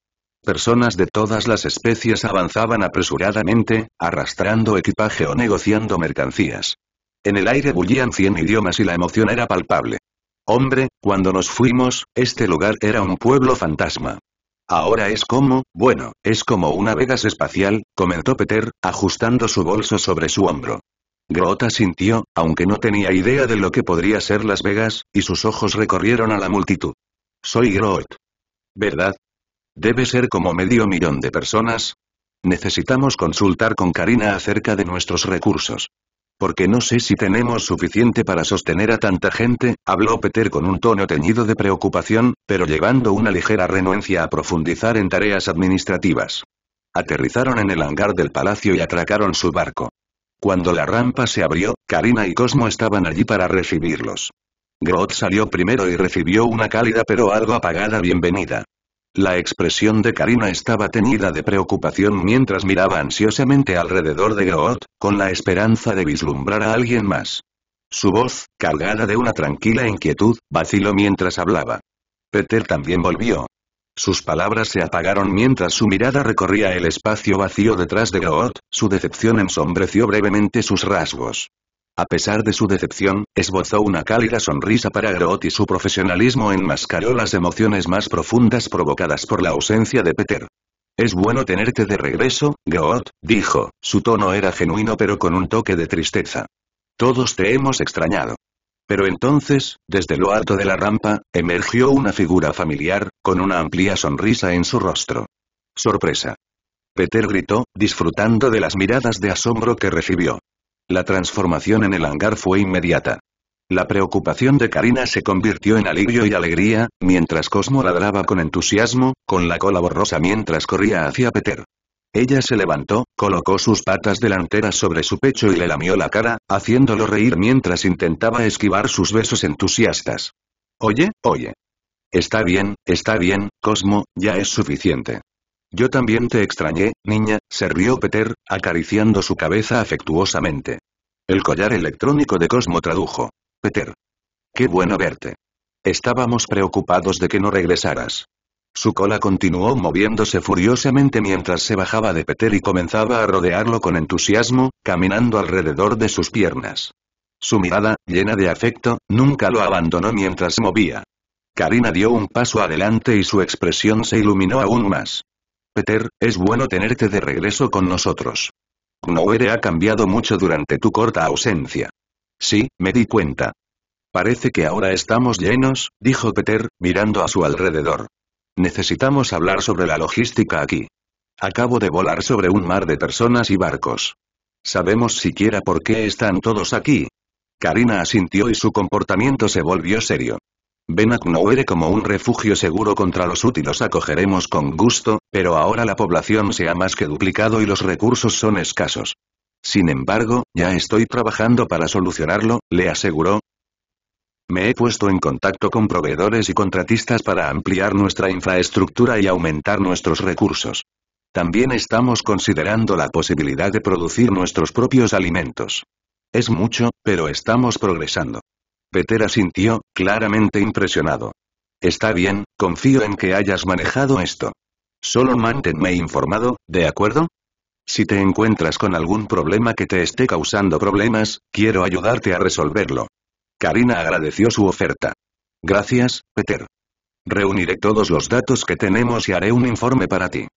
Personas de todas las especies avanzaban apresuradamente, arrastrando equipaje o negociando mercancías. En el aire bullían 100 idiomas y la emoción era palpable. Hombre, cuando nos fuimos, este lugar era un pueblo fantasma. Ahora es como, bueno, es como una Vegas espacial, comentó Peter, ajustando su bolso sobre su hombro. Groot asintió, aunque no tenía idea de lo que podría ser Las Vegas, y sus ojos recorrieron a la multitud. Soy Groot. ¿Verdad? Debe ser como medio millón de personas. Necesitamos consultar con Karina acerca de nuestros recursos. Porque no sé si tenemos suficiente para sostener a tanta gente, habló Peter con un tono teñido de preocupación, pero llevando una ligera renuencia a profundizar en tareas administrativas. Aterrizaron en el hangar del palacio y atracaron su barco. Cuando la rampa se abrió, Karina y Cosmo estaban allí para recibirlos. Groot salió primero y recibió una cálida pero algo apagada bienvenida. La expresión de Karina estaba teñida de preocupación mientras miraba ansiosamente alrededor de Groot, con la esperanza de vislumbrar a alguien más. Su voz, cargada de una tranquila inquietud, vaciló mientras hablaba. Peter también volvió. Sus palabras se apagaron mientras su mirada recorría el espacio vacío detrás de Groot, su decepción ensombreció brevemente sus rasgos. A pesar de su decepción, esbozó una cálida sonrisa para Groot y su profesionalismo enmascaró las emociones más profundas provocadas por la ausencia de Peter. Es bueno tenerte de regreso, Groot, dijo, su tono era genuino pero con un toque de tristeza. Todos te hemos extrañado. Pero entonces, desde lo alto de la rampa, emergió una figura familiar, con una amplia sonrisa en su rostro. Sorpresa. Peter gritó, disfrutando de las miradas de asombro que recibió. La transformación en el hangar fue inmediata. La preocupación de Karina se convirtió en alivio y alegría, mientras Cosmo ladraba con entusiasmo, con la cola borrosa mientras corría hacia Peter. Ella se levantó, colocó sus patas delanteras sobre su pecho y le lamió la cara, haciéndolo reír mientras intentaba esquivar sus besos entusiastas. Oye. Está bien, Cosmo, ya es suficiente. Yo también te extrañé, niña, se rió Peter, acariciando su cabeza afectuosamente. El collar electrónico de Cosmo tradujo. Peter. Qué bueno verte. Estábamos preocupados de que no regresaras. Su cola continuó moviéndose furiosamente mientras se bajaba de Peter y comenzaba a rodearlo con entusiasmo, caminando alrededor de sus piernas. Su mirada, llena de afecto, nunca lo abandonó mientras se movía. Karina dio un paso adelante y su expresión se iluminó aún más. Peter, es bueno tenerte de regreso con nosotros. Knowhere ha cambiado mucho durante tu corta ausencia. Sí, me di cuenta. Parece que ahora estamos llenos, dijo Peter, mirando a su alrededor. Necesitamos hablar sobre la logística aquí. Acabo de volar sobre un mar de personas y barcos. ¿Sabemos siquiera por qué están todos aquí? Karina asintió y su comportamiento se volvió serio. Ven a Knowhere como un refugio seguro contra los útiles, acogeremos con gusto, pero ahora la población se ha más que duplicado y los recursos son escasos. Sin embargo, ya estoy trabajando para solucionarlo, le aseguró. Me he puesto en contacto con proveedores y contratistas para ampliar nuestra infraestructura y aumentar nuestros recursos. También estamos considerando la posibilidad de producir nuestros propios alimentos. Es mucho, pero estamos progresando. Peter asintió, claramente impresionado. Está bien, confío en que hayas manejado esto. Solo manténme informado, ¿de acuerdo? Si te encuentras con algún problema que te esté causando problemas, quiero ayudarte a resolverlo. Karina agradeció su oferta. Gracias, Peter. Reuniré todos los datos que tenemos y haré un informe para ti.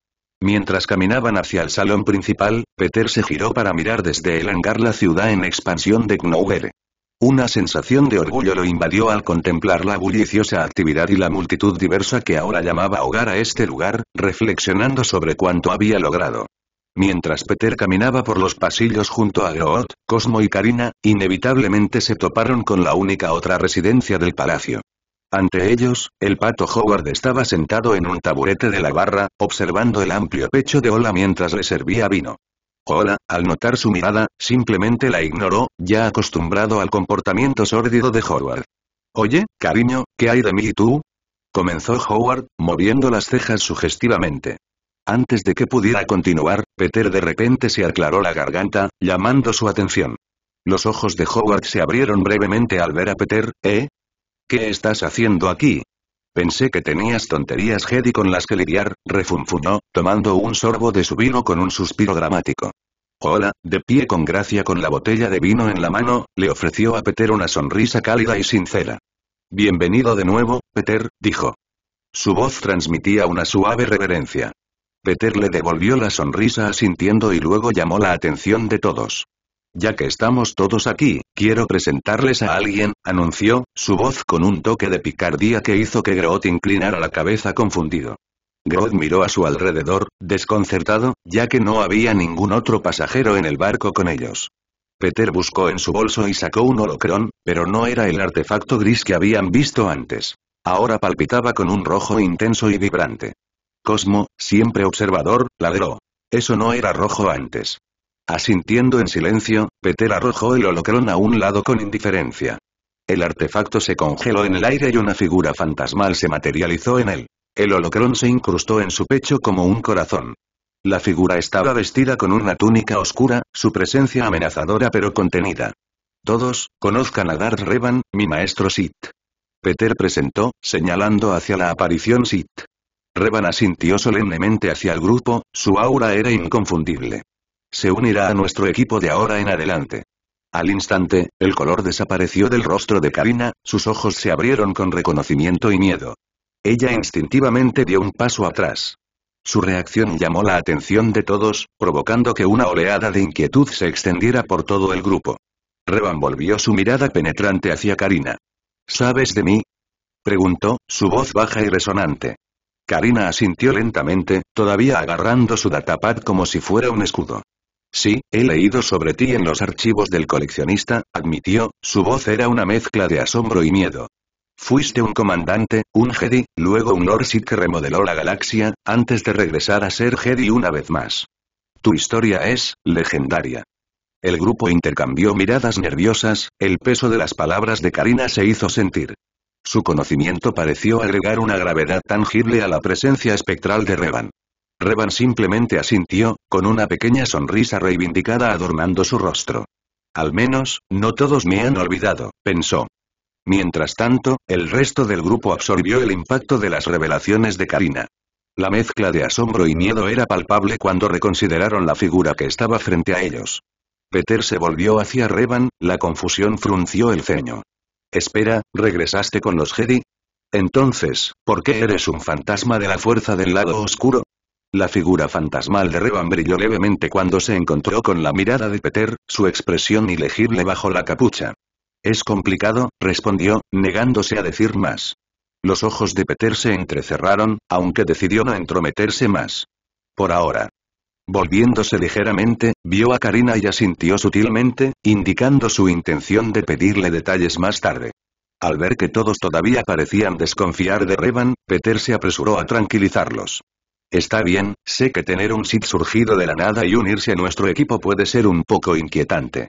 Mientras caminaban hacia el salón principal, Peter se giró para mirar desde el hangar la ciudad en expansión de Knowhere. Una sensación de orgullo lo invadió al contemplar la bulliciosa actividad y la multitud diversa que ahora llamaba hogar a este lugar, reflexionando sobre cuánto había logrado. Mientras Peter caminaba por los pasillos junto a Groot, Cosmo y Karina, inevitablemente se toparon con la única otra residencia del palacio. Ante ellos, el pato Howard estaba sentado en un taburete de la barra, observando el amplio pecho de Ola mientras le servía vino. Ola, al notar su mirada, simplemente la ignoró, ya acostumbrado al comportamiento sórdido de Howard. «Oye, cariño, ¿qué hay de mí y tú?», comenzó Howard, moviendo las cejas sugestivamente. Antes de que pudiera continuar, Peter de repente se aclaró la garganta, llamando su atención. Los ojos de Howard se abrieron brevemente al ver a Peter. ¿Qué estás haciendo aquí? Pensé que tenías tonterías Jedi con las que lidiar, refunfuñó, tomando un sorbo de su vino con un suspiro dramático. Hola, de pie con gracia con la botella de vino en la mano, le ofreció a Peter una sonrisa cálida y sincera. Bienvenido de nuevo, Peter, dijo. Su voz transmitía una suave reverencia. Peter le devolvió la sonrisa asintiendo y luego llamó la atención de todos. Ya que estamos todos aquí, quiero presentarles a alguien, anunció, su voz con un toque de picardía que hizo que Groot inclinara la cabeza confundido. Groot miró a su alrededor, desconcertado, ya que no había ningún otro pasajero en el barco con ellos. Peter buscó en su bolso y sacó un holocrón, pero no era el artefacto gris que habían visto antes. Ahora palpitaba con un rojo intenso y vibrante. Cosmo, siempre observador, ladró. Eso no era rojo antes. Asintiendo en silencio, Peter arrojó el holocrón a un lado con indiferencia. El artefacto se congeló en el aire y una figura fantasmal se materializó en él. El holocrón se incrustó en su pecho como un corazón. La figura estaba vestida con una túnica oscura, su presencia amenazadora pero contenida. Todos, conozcan a Darth Revan, mi maestro Sith. Peter presentó, señalando hacia la aparición Sith. Revan asintió solemnemente hacia el grupo, su aura era inconfundible. Se unirá a nuestro equipo de ahora en adelante. Al instante, el color desapareció del rostro de Karina, sus ojos se abrieron con reconocimiento y miedo. Ella instintivamente dio un paso atrás. Su reacción llamó la atención de todos, provocando que una oleada de inquietud se extendiera por todo el grupo. Revan volvió su mirada penetrante hacia Karina. ¿Sabes de mí?, preguntó, su voz baja y resonante. Karina asintió lentamente, todavía agarrando su datapad como si fuera un escudo. Sí, he leído sobre ti en los archivos del coleccionista, admitió, su voz era una mezcla de asombro y miedo. Fuiste un comandante, un Jedi, luego un Lord Sith que remodeló la galaxia, antes de regresar a ser Jedi una vez más. Tu historia es legendaria. El grupo intercambió miradas nerviosas, el peso de las palabras de Karina se hizo sentir. Su conocimiento pareció agregar una gravedad tangible a la presencia espectral de Revan. Revan simplemente asintió, con una pequeña sonrisa reivindicada adornando su rostro. Al menos, no todos me han olvidado, pensó. Mientras tanto, el resto del grupo absorbió el impacto de las revelaciones de Karina. La mezcla de asombro y miedo era palpable cuando reconsideraron la figura que estaba frente a ellos. Peter se volvió hacia Revan, la confusión frunció el ceño. Espera, ¿regresaste con los Jedi? Entonces, ¿por qué eres un fantasma de la fuerza del lado oscuro? La figura fantasmal de Revan brilló levemente cuando se encontró con la mirada de Peter, su expresión ilegible bajo la capucha. Es complicado, respondió, negándose a decir más. Los ojos de Peter se entrecerraron, aunque decidió no entrometerse más. Por ahora. Volviéndose ligeramente, vio a Karina y asintió sutilmente, indicando su intención de pedirle detalles más tarde. Al ver que todos todavía parecían desconfiar de Revan, Peter se apresuró a tranquilizarlos. Está bien, sé que tener un Sith surgido de la nada y unirse a nuestro equipo puede ser un poco inquietante.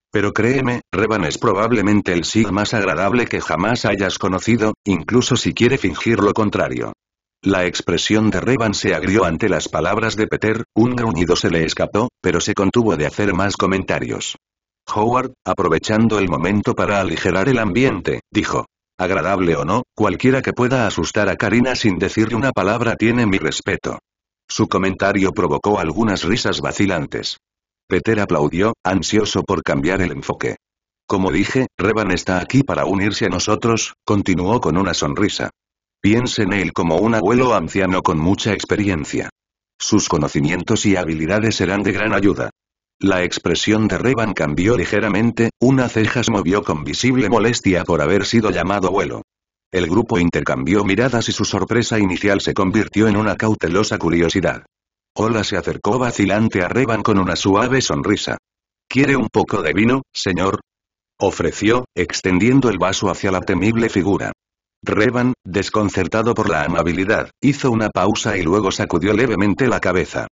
Pero créeme, Revan es probablemente el Sith más agradable que jamás hayas conocido, incluso si quiere fingir lo contrario. La expresión de Revan se agrió ante las palabras de Peter, un gruñido se le escapó, pero se contuvo de hacer más comentarios. Howard, aprovechando el momento para aligerar el ambiente, dijo. Agradable o no, cualquiera que pueda asustar a Karina sin decirle una palabra tiene mi respeto. Su comentario provocó algunas risas vacilantes. Peter aplaudió, ansioso por cambiar el enfoque. Como dije, Revan está aquí para unirse a nosotros, continuó con una sonrisa. Piense en él como un abuelo anciano con mucha experiencia. Sus conocimientos y habilidades serán de gran ayuda. La expresión de Revan cambió ligeramente, una ceja se movió con visible molestia por haber sido llamado abuelo. El grupo intercambió miradas y su sorpresa inicial se convirtió en una cautelosa curiosidad. Ola se acercó vacilante a Revan con una suave sonrisa. ¿Quiere un poco de vino, señor? Ofreció, extendiendo el vaso hacia la temible figura. Revan, desconcertado por la amabilidad, hizo una pausa y luego sacudió levemente la cabeza.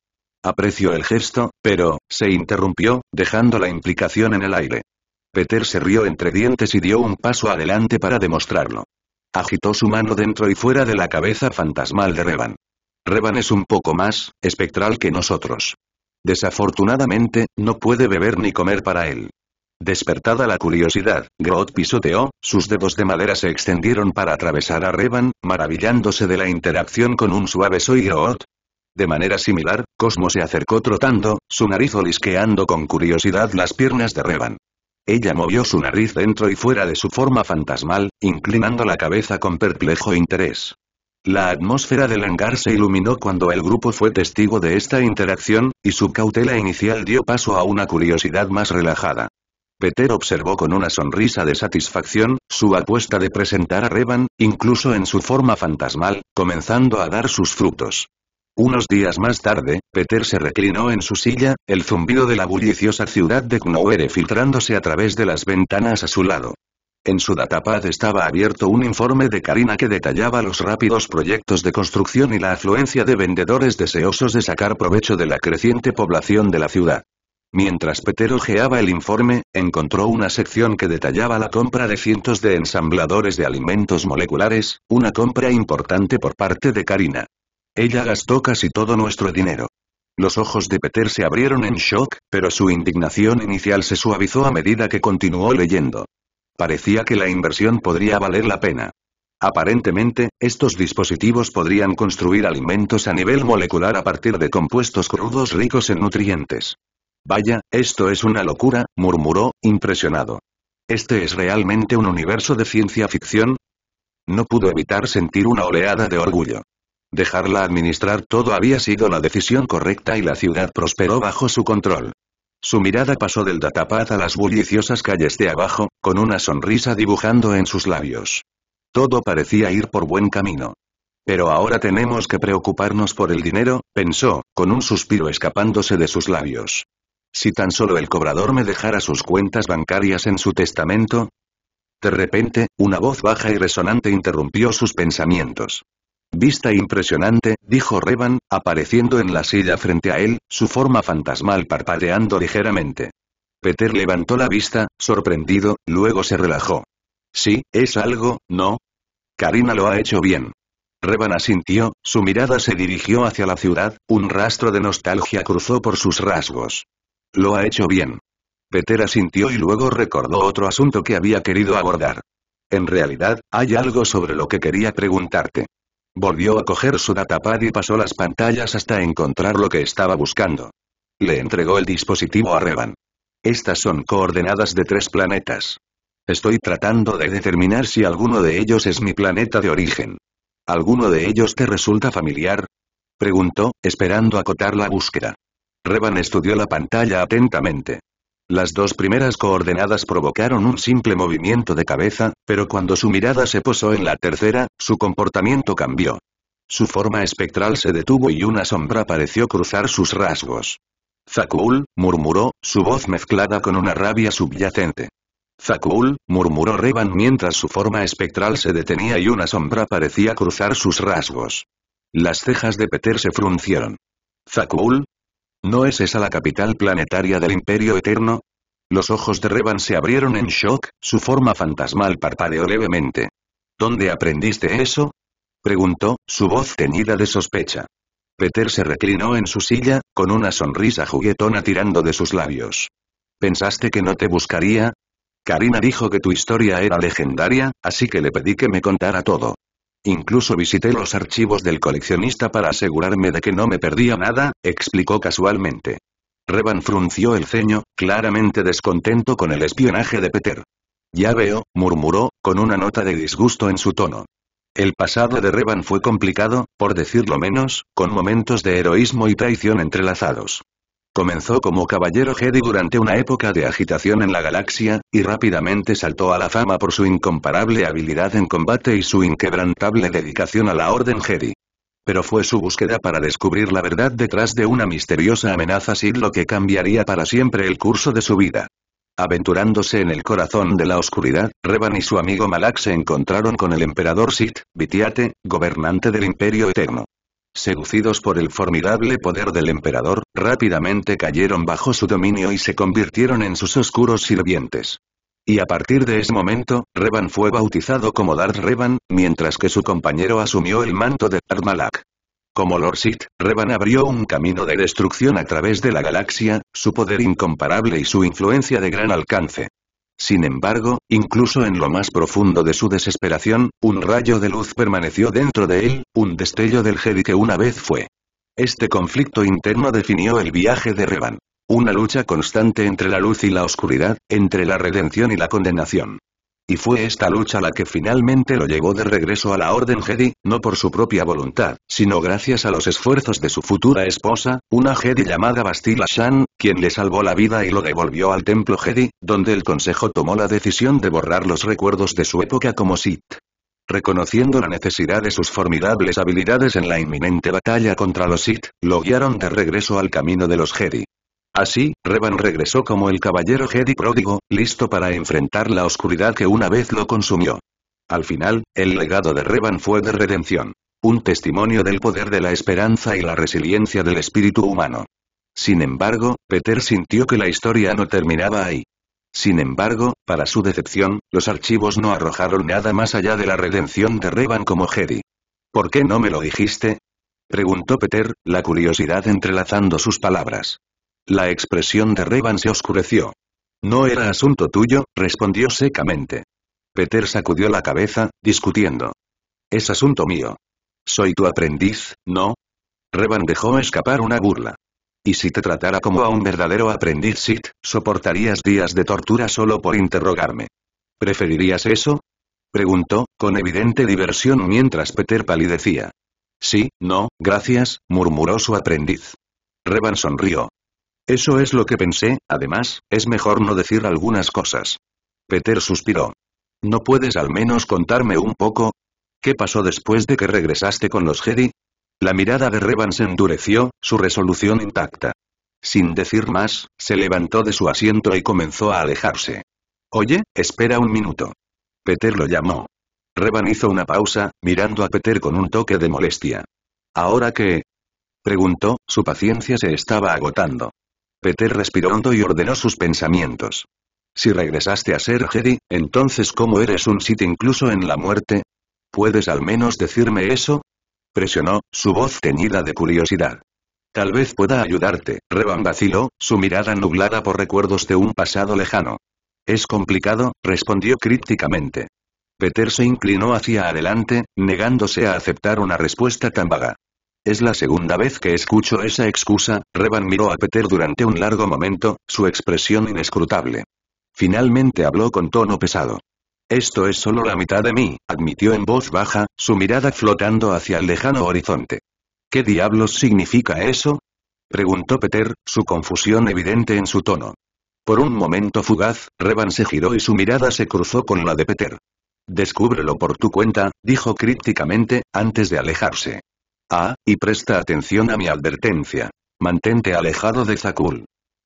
Apreció el gesto, pero, se interrumpió, dejando la implicación en el aire. Peter se rió entre dientes y dio un paso adelante para demostrarlo. Agitó su mano dentro y fuera de la cabeza fantasmal de Revan. Revan es un poco más espectral que nosotros. Desafortunadamente, no puede beber ni comer para él. Despertada la curiosidad, Groot pisoteó, sus dedos de madera se extendieron para atravesar a Revan, maravillándose de la interacción con un suave soy Groot. De manera similar, Cosmo se acercó trotando, su nariz olisqueando con curiosidad las piernas de Revan. Ella movió su nariz dentro y fuera de su forma fantasmal, inclinando la cabeza con perplejo interés. La atmósfera del hangar se iluminó cuando el grupo fue testigo de esta interacción, y su cautela inicial dio paso a una curiosidad más relajada. Peter observó con una sonrisa de satisfacción, su apuesta de presentar a Revan, incluso en su forma fantasmal, comenzando a dar sus frutos. Unos días más tarde, Peter se reclinó en su silla, el zumbido de la bulliciosa ciudad de Knowhere filtrándose a través de las ventanas a su lado. En su datapad estaba abierto un informe de Karina que detallaba los rápidos proyectos de construcción y la afluencia de vendedores deseosos de sacar provecho de la creciente población de la ciudad. Mientras Peter hojeaba el informe, encontró una sección que detallaba la compra de cientos de ensambladores de alimentos moleculares, una compra importante por parte de Karina. Ella gastó casi todo nuestro dinero. Los ojos de Peter se abrieron en shock, pero su indignación inicial se suavizó a medida que continuó leyendo. Parecía que la inversión podría valer la pena. Aparentemente, estos dispositivos podrían construir alimentos a nivel molecular a partir de compuestos crudos ricos en nutrientes. Vaya, esto es una locura, murmuró, impresionado. ¿Este es realmente un universo de ciencia ficción? No pudo evitar sentir una oleada de orgullo. Dejarla administrar todo había sido la decisión correcta y la ciudad prosperó bajo su control. Su mirada pasó del datapad a las bulliciosas calles de abajo, con una sonrisa dibujando en sus labios. Todo parecía ir por buen camino. Pero ahora tenemos que preocuparnos por el dinero, pensó, con un suspiro escapándose de sus labios. Si tan solo el cobrador me dejara sus cuentas bancarias en su testamento. De repente, una voz baja y resonante interrumpió sus pensamientos. Vista impresionante, dijo Revan, apareciendo en la silla frente a él, su forma fantasmal parpadeando ligeramente. Peter levantó la vista, sorprendido, luego se relajó. Sí, es algo, ¿no? Karina lo ha hecho bien. Revan asintió, su mirada se dirigió hacia la ciudad, un rastro de nostalgia cruzó por sus rasgos. Lo ha hecho bien. Peter asintió y luego recordó otro asunto que había querido abordar. En realidad, hay algo sobre lo que quería preguntarte. Volvió a coger su datapad y pasó las pantallas hasta encontrar lo que estaba buscando. Le entregó el dispositivo a Revan. Estas son coordenadas de 3 planetas. Estoy tratando de determinar si alguno de ellos es mi planeta de origen. ¿Alguno de ellos te resulta familiar? Preguntó, esperando acotar la búsqueda. Revan estudió la pantalla atentamente. Las 2 primeras coordenadas provocaron un simple movimiento de cabeza, pero cuando su mirada se posó en la tercera, su comportamiento cambió. Su forma espectral se detuvo y una sombra pareció cruzar sus rasgos. Zakul, murmuró, su voz mezclada con una rabia subyacente. Zakul, murmuró Revan mientras su forma espectral se detenía y una sombra parecía cruzar sus rasgos. Las cejas de Peter se fruncieron. ¿Zakul? ¿No es esa la capital planetaria del Imperio Eterno? Los ojos de Revan se abrieron en shock, su forma fantasmal parpadeó levemente. ¿Dónde aprendiste eso? Preguntó, su voz teñida de sospecha. Peter se reclinó en su silla, con una sonrisa juguetona tirando de sus labios. ¿Pensaste que no te buscaría? Karina dijo que tu historia era legendaria, así que le pedí que me contara todo. Incluso visité los archivos del coleccionista para asegurarme de que no me perdía nada, explicó casualmente. Revan frunció el ceño, claramente descontento con el espionaje de Peter. Ya veo, murmuró, con una nota de disgusto en su tono. El pasado de Revan fue complicado, por decirlo menos, con momentos de heroísmo y traición entrelazados. Comenzó como caballero Jedi durante una época de agitación en la galaxia, y rápidamente saltó a la fama por su incomparable habilidad en combate y su inquebrantable dedicación a la Orden Jedi. Pero fue su búsqueda para descubrir la verdad detrás de una misteriosa amenaza Sith lo que cambiaría para siempre el curso de su vida. Aventurándose en el corazón de la oscuridad, Revan y su amigo Malak se encontraron con el emperador Sith, Vitiate, gobernante del Imperio Eterno. Seducidos por el formidable poder del emperador, rápidamente cayeron bajo su dominio y se convirtieron en sus oscuros sirvientes. Y a partir de ese momento, Revan fue bautizado como Darth Revan, mientras que su compañero asumió el manto de Darth Malak. Como Lord Sith, Revan abrió un camino de destrucción a través de la galaxia, su poder incomparable y su influencia de gran alcance. Sin embargo, incluso en lo más profundo de su desesperación, un rayo de luz permaneció dentro de él, un destello del Jedi que una vez fue. Este conflicto interno definió el viaje de Revan. Una lucha constante entre la luz y la oscuridad, entre la redención y la condenación. Y fue esta lucha la que finalmente lo llevó de regreso a la Orden Jedi, no por su propia voluntad, sino gracias a los esfuerzos de su futura esposa, una Jedi llamada Bastila Shan, quien le salvó la vida y lo devolvió al Templo Jedi, donde el Consejo tomó la decisión de borrar los recuerdos de su época como Sith. Reconociendo la necesidad de sus formidables habilidades en la inminente batalla contra los Sith, lo guiaron de regreso al camino de los Jedi. Así, Revan regresó como el caballero Jedi pródigo, listo para enfrentar la oscuridad que una vez lo consumió. Al final, el legado de Revan fue de redención. Un testimonio del poder de la esperanza y la resiliencia del espíritu humano. Sin embargo, Peter sintió que la historia no terminaba ahí. Sin embargo, para su decepción, los archivos no arrojaron nada más allá de la redención de Revan como Jedi. ¿Por qué no me lo dijiste?, preguntó Peter, la curiosidad entrelazando sus palabras. La expresión de Revan se oscureció. No era asunto tuyo, respondió secamente. Peter sacudió la cabeza, discutiendo. Es asunto mío. Soy tu aprendiz, ¿no? Revan dejó escapar una burla. ¿Y si te tratara como a un verdadero aprendiz Sith, soportarías días de tortura solo por interrogarme? ¿Preferirías eso?, preguntó, con evidente diversión mientras Peter palidecía. Sí, no, gracias, murmuró su aprendiz. Revan sonrió. Eso es lo que pensé, además, es mejor no decir algunas cosas. Peter suspiró. ¿No puedes al menos contarme un poco? ¿Qué pasó después de que regresaste con los Jedi? La mirada de Revan se endureció, su resolución intacta. Sin decir más, se levantó de su asiento y comenzó a alejarse. Oye, espera un minuto. Peter lo llamó. Revan hizo una pausa, mirando a Peter con un toque de molestia. ¿Ahora qué?, preguntó, su paciencia se estaba agotando. Peter respiró hondo y ordenó sus pensamientos. Si regresaste a ser Jedi, entonces ¿cómo eres un Sith incluso en la muerte? ¿Puedes al menos decirme eso?, presionó, su voz teñida de curiosidad. Tal vez pueda ayudarte, Revan vaciló, su mirada nublada por recuerdos de un pasado lejano. Es complicado, respondió crípticamente. Peter se inclinó hacia adelante, negándose a aceptar una respuesta tan vaga. Es la segunda vez que escucho esa excusa. Revan miró a Peter durante un largo momento, su expresión inescrutable. Finalmente habló con tono pesado. Esto es solo la mitad de mí, admitió en voz baja, su mirada flotando hacia el lejano horizonte. ¿Qué diablos significa eso?, preguntó Peter, su confusión evidente en su tono. Por un momento fugaz, Revan se giró y su mirada se cruzó con la de Peter. Descúbrelo por tu cuenta, dijo crípticamente, antes de alejarse. Ah, y presta atención a mi advertencia. Mantente alejado de Zakul.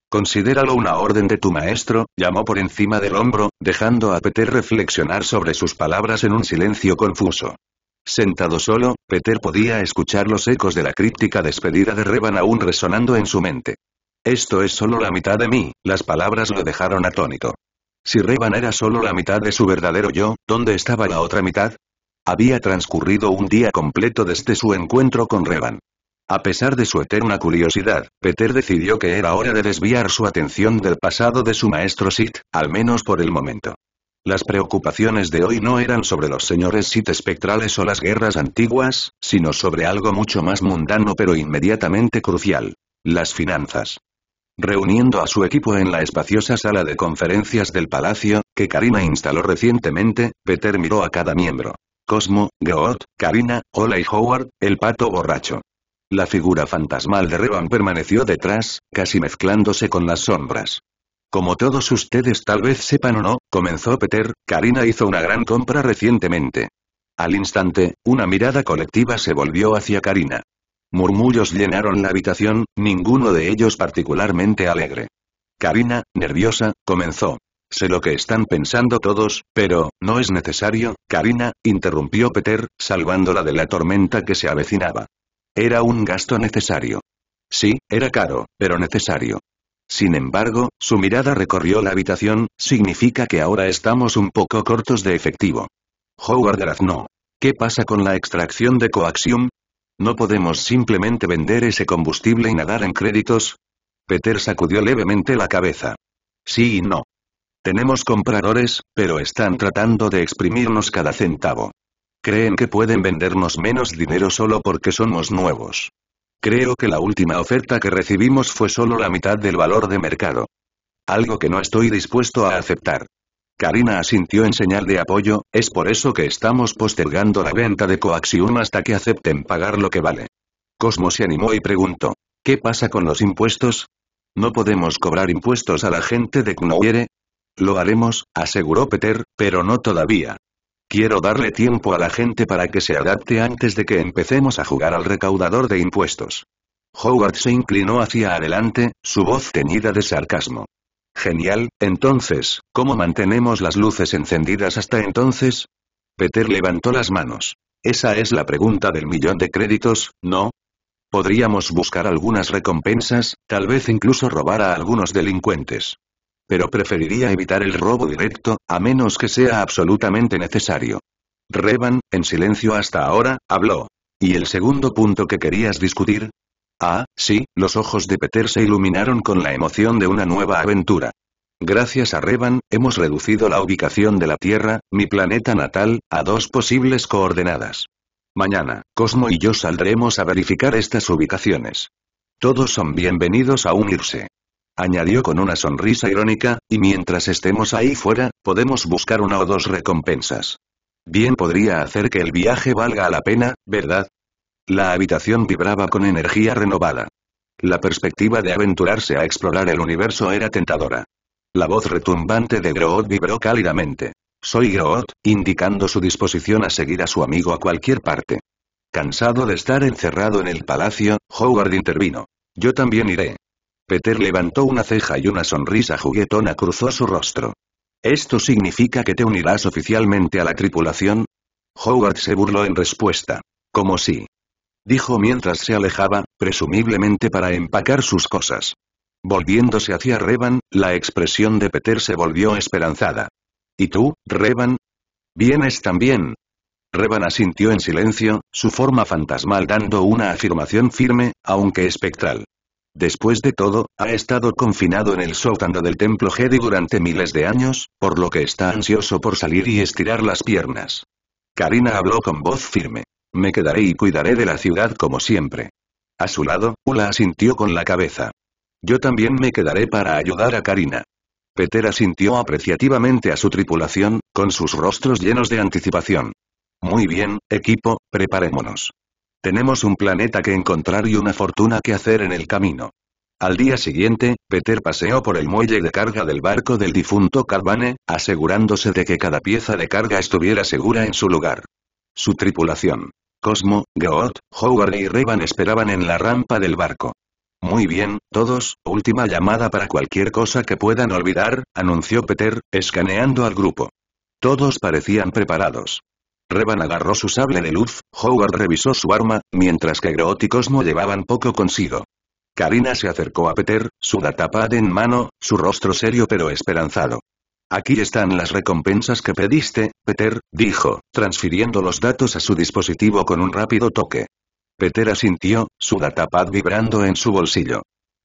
Considéralo una orden de tu maestro, llamó por encima del hombro, dejando a Peter reflexionar sobre sus palabras en un silencio confuso. Sentado solo, Peter podía escuchar los ecos de la críptica despedida de Revan aún resonando en su mente. Esto es solo la mitad de mí, las palabras lo dejaron atónito. Si Revan era solo la mitad de su verdadero yo, ¿dónde estaba la otra mitad? Había transcurrido un día completo desde su encuentro con Revan. A pesar de su eterna curiosidad, Peter decidió que era hora de desviar su atención del pasado de su maestro Sith, al menos por el momento. Las preocupaciones de hoy no eran sobre los señores Sith espectrales o las guerras antiguas, sino sobre algo mucho más mundano pero inmediatamente crucial: las finanzas. Reuniendo a su equipo en la espaciosa sala de conferencias del palacio, que Karina instaló recientemente, Peter miró a cada miembro. Cosmo, Groot, Karina, Ola y Howard, el pato borracho. La figura fantasmal de Revan permaneció detrás, casi mezclándose con las sombras. Como todos ustedes tal vez sepan o no, comenzó Peter, Karina hizo una gran compra recientemente. Al instante, una mirada colectiva se volvió hacia Karina. Murmullos llenaron la habitación, ninguno de ellos particularmente alegre. Karina, nerviosa, comenzó. Sé lo que están pensando todos, pero, no es necesario, Karina, interrumpió Peter, salvándola de la tormenta que se avecinaba. Era un gasto necesario. Sí, era caro, pero necesario. Sin embargo, su mirada recorrió la habitación, significa que ahora estamos un poco cortos de efectivo. Howard graznó. ¿Qué pasa con la extracción de coaxium? ¿No podemos simplemente vender ese combustible y nadar en créditos? Peter sacudió levemente la cabeza. Sí y no. Tenemos compradores, pero están tratando de exprimirnos cada centavo. Creen que pueden vendernos menos dinero solo porque somos nuevos. Creo que la última oferta que recibimos fue solo la mitad del valor de mercado. Algo que no estoy dispuesto a aceptar. Karina asintió en señal de apoyo, es por eso que estamos postergando la venta de coaxium hasta que acepten pagar lo que vale. Cosmo se animó y preguntó. ¿Qué pasa con los impuestos? ¿No podemos cobrar impuestos a la gente de Knowhere? Lo haremos, aseguró Peter, pero no todavía. Quiero darle tiempo a la gente para que se adapte antes de que empecemos a jugar al recaudador de impuestos. Howard se inclinó hacia adelante, su voz teñida de sarcasmo. Genial, entonces, ¿cómo mantenemos las luces encendidas hasta entonces? Peter levantó las manos. Esa es la pregunta del millón de créditos, ¿no? Podríamos buscar algunas recompensas, tal vez incluso robar a algunos delincuentes. Pero preferiría evitar el robo directo, a menos que sea absolutamente necesario. Revan, en silencio hasta ahora, habló. ¿Y el segundo punto que querías discutir? Ah, sí, los ojos de Peter se iluminaron con la emoción de una nueva aventura. Gracias a Revan, hemos reducido la ubicación de la Tierra, mi planeta natal, a 2 posibles coordenadas. Mañana, Cosmo y yo saldremos a verificar estas ubicaciones. Todos son bienvenidos a unirse. Añadió con una sonrisa irónica, y mientras estemos ahí fuera, podemos buscar 1 o 2 recompensas. Bien podría hacer que el viaje valga la pena, ¿verdad? La habitación vibraba con energía renovada. La perspectiva de aventurarse a explorar el universo era tentadora. La voz retumbante de Groot vibró cálidamente. Soy Groot, indicando su disposición a seguir a su amigo a cualquier parte. Cansado de estar encerrado en el palacio, Howard intervino. Yo también iré. Peter levantó una ceja y una sonrisa juguetona cruzó su rostro. ¿Esto significa que te unirás oficialmente a la tripulación? Howard se burló en respuesta. Como si. Dijo mientras se alejaba, presumiblemente para empacar sus cosas. Volviéndose hacia Revan, la expresión de Peter se volvió esperanzada. ¿Y tú, Revan? ¿Vienes también? Revan asintió en silencio, su forma fantasmal dando una afirmación firme, aunque espectral. Después de todo, ha estado confinado en el sótano del templo Jedi durante miles de años, por lo que está ansioso por salir y estirar las piernas. Karina habló con voz firme. Me quedaré y cuidaré de la ciudad como siempre. A su lado, Ula asintió con la cabeza. Yo también me quedaré para ayudar a Karina. Peter asintió apreciativamente a su tripulación, con sus rostros llenos de anticipación. Muy bien, equipo, preparémonos. Tenemos un planeta que encontrar y una fortuna que hacer en el camino. Al día siguiente, Peter paseó por el muelle de carga del barco del difunto Cad Bane, asegurándose de que cada pieza de carga estuviera segura en su lugar. Su tripulación. Cosmo, Groot, Howard y Revan esperaban en la rampa del barco. Muy bien, todos, última llamada para cualquier cosa que puedan olvidar, anunció Peter, escaneando al grupo. Todos parecían preparados. Revan agarró su sable de luz, Howard revisó su arma, mientras que Groot y Cosmo llevaban poco consigo. Karina se acercó a Peter, su datapad en mano, su rostro serio pero esperanzado. Aquí están las recompensas que pediste, Peter, dijo, transfiriendo los datos a su dispositivo con un rápido toque. Peter asintió, su datapad vibrando en su bolsillo.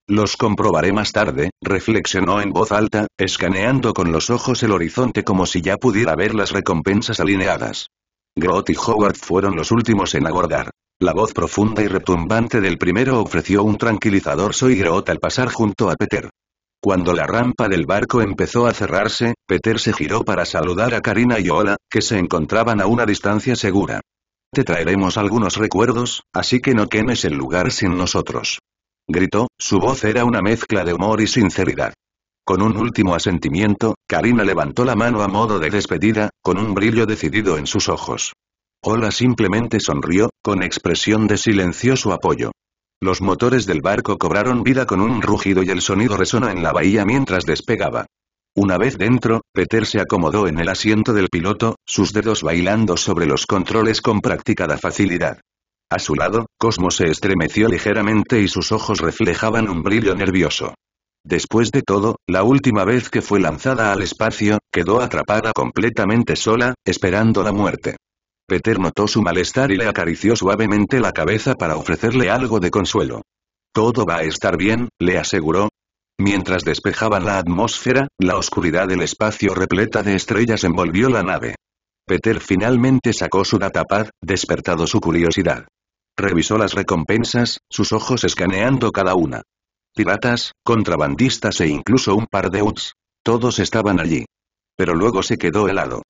Los comprobaré más tarde, reflexionó en voz alta, escaneando con los ojos el horizonte como si ya pudiera ver las recompensas alineadas. Groot y Howard fueron los últimos en abordar. La voz profunda y retumbante del primero ofreció un tranquilizador Soy Groot al pasar junto a Peter. Cuando la rampa del barco empezó a cerrarse, Peter se giró para saludar a Karina y Ola, que se encontraban a una distancia segura. Te traeremos algunos recuerdos, así que no quemes el lugar sin nosotros. Gritó, su voz era una mezcla de humor y sinceridad. Con un último asentimiento, Karina levantó la mano a modo de despedida, con un brillo decidido en sus ojos. Ola simplemente sonrió, con expresión de silencioso apoyo. Los motores del barco cobraron vida con un rugido y el sonido resonó en la bahía mientras despegaba. Una vez dentro, Peter se acomodó en el asiento del piloto, sus dedos bailando sobre los controles con practicada facilidad. A su lado, Cosmo se estremeció ligeramente y sus ojos reflejaban un brillo nervioso. Después de todo, la última vez que fue lanzada al espacio, quedó atrapada completamente sola, esperando la muerte. Peter notó su malestar y le acarició suavemente la cabeza para ofrecerle algo de consuelo. Todo va a estar bien, le aseguró. Mientras despejaban la atmósfera, la oscuridad del espacio repleta de estrellas envolvió la nave. Peter finalmente sacó su datapad, despertado su curiosidad. Revisó las recompensas, sus ojos escaneando cada una. Piratas, contrabandistas e incluso un par de UTS. Todos estaban allí. Pero luego se quedó helado.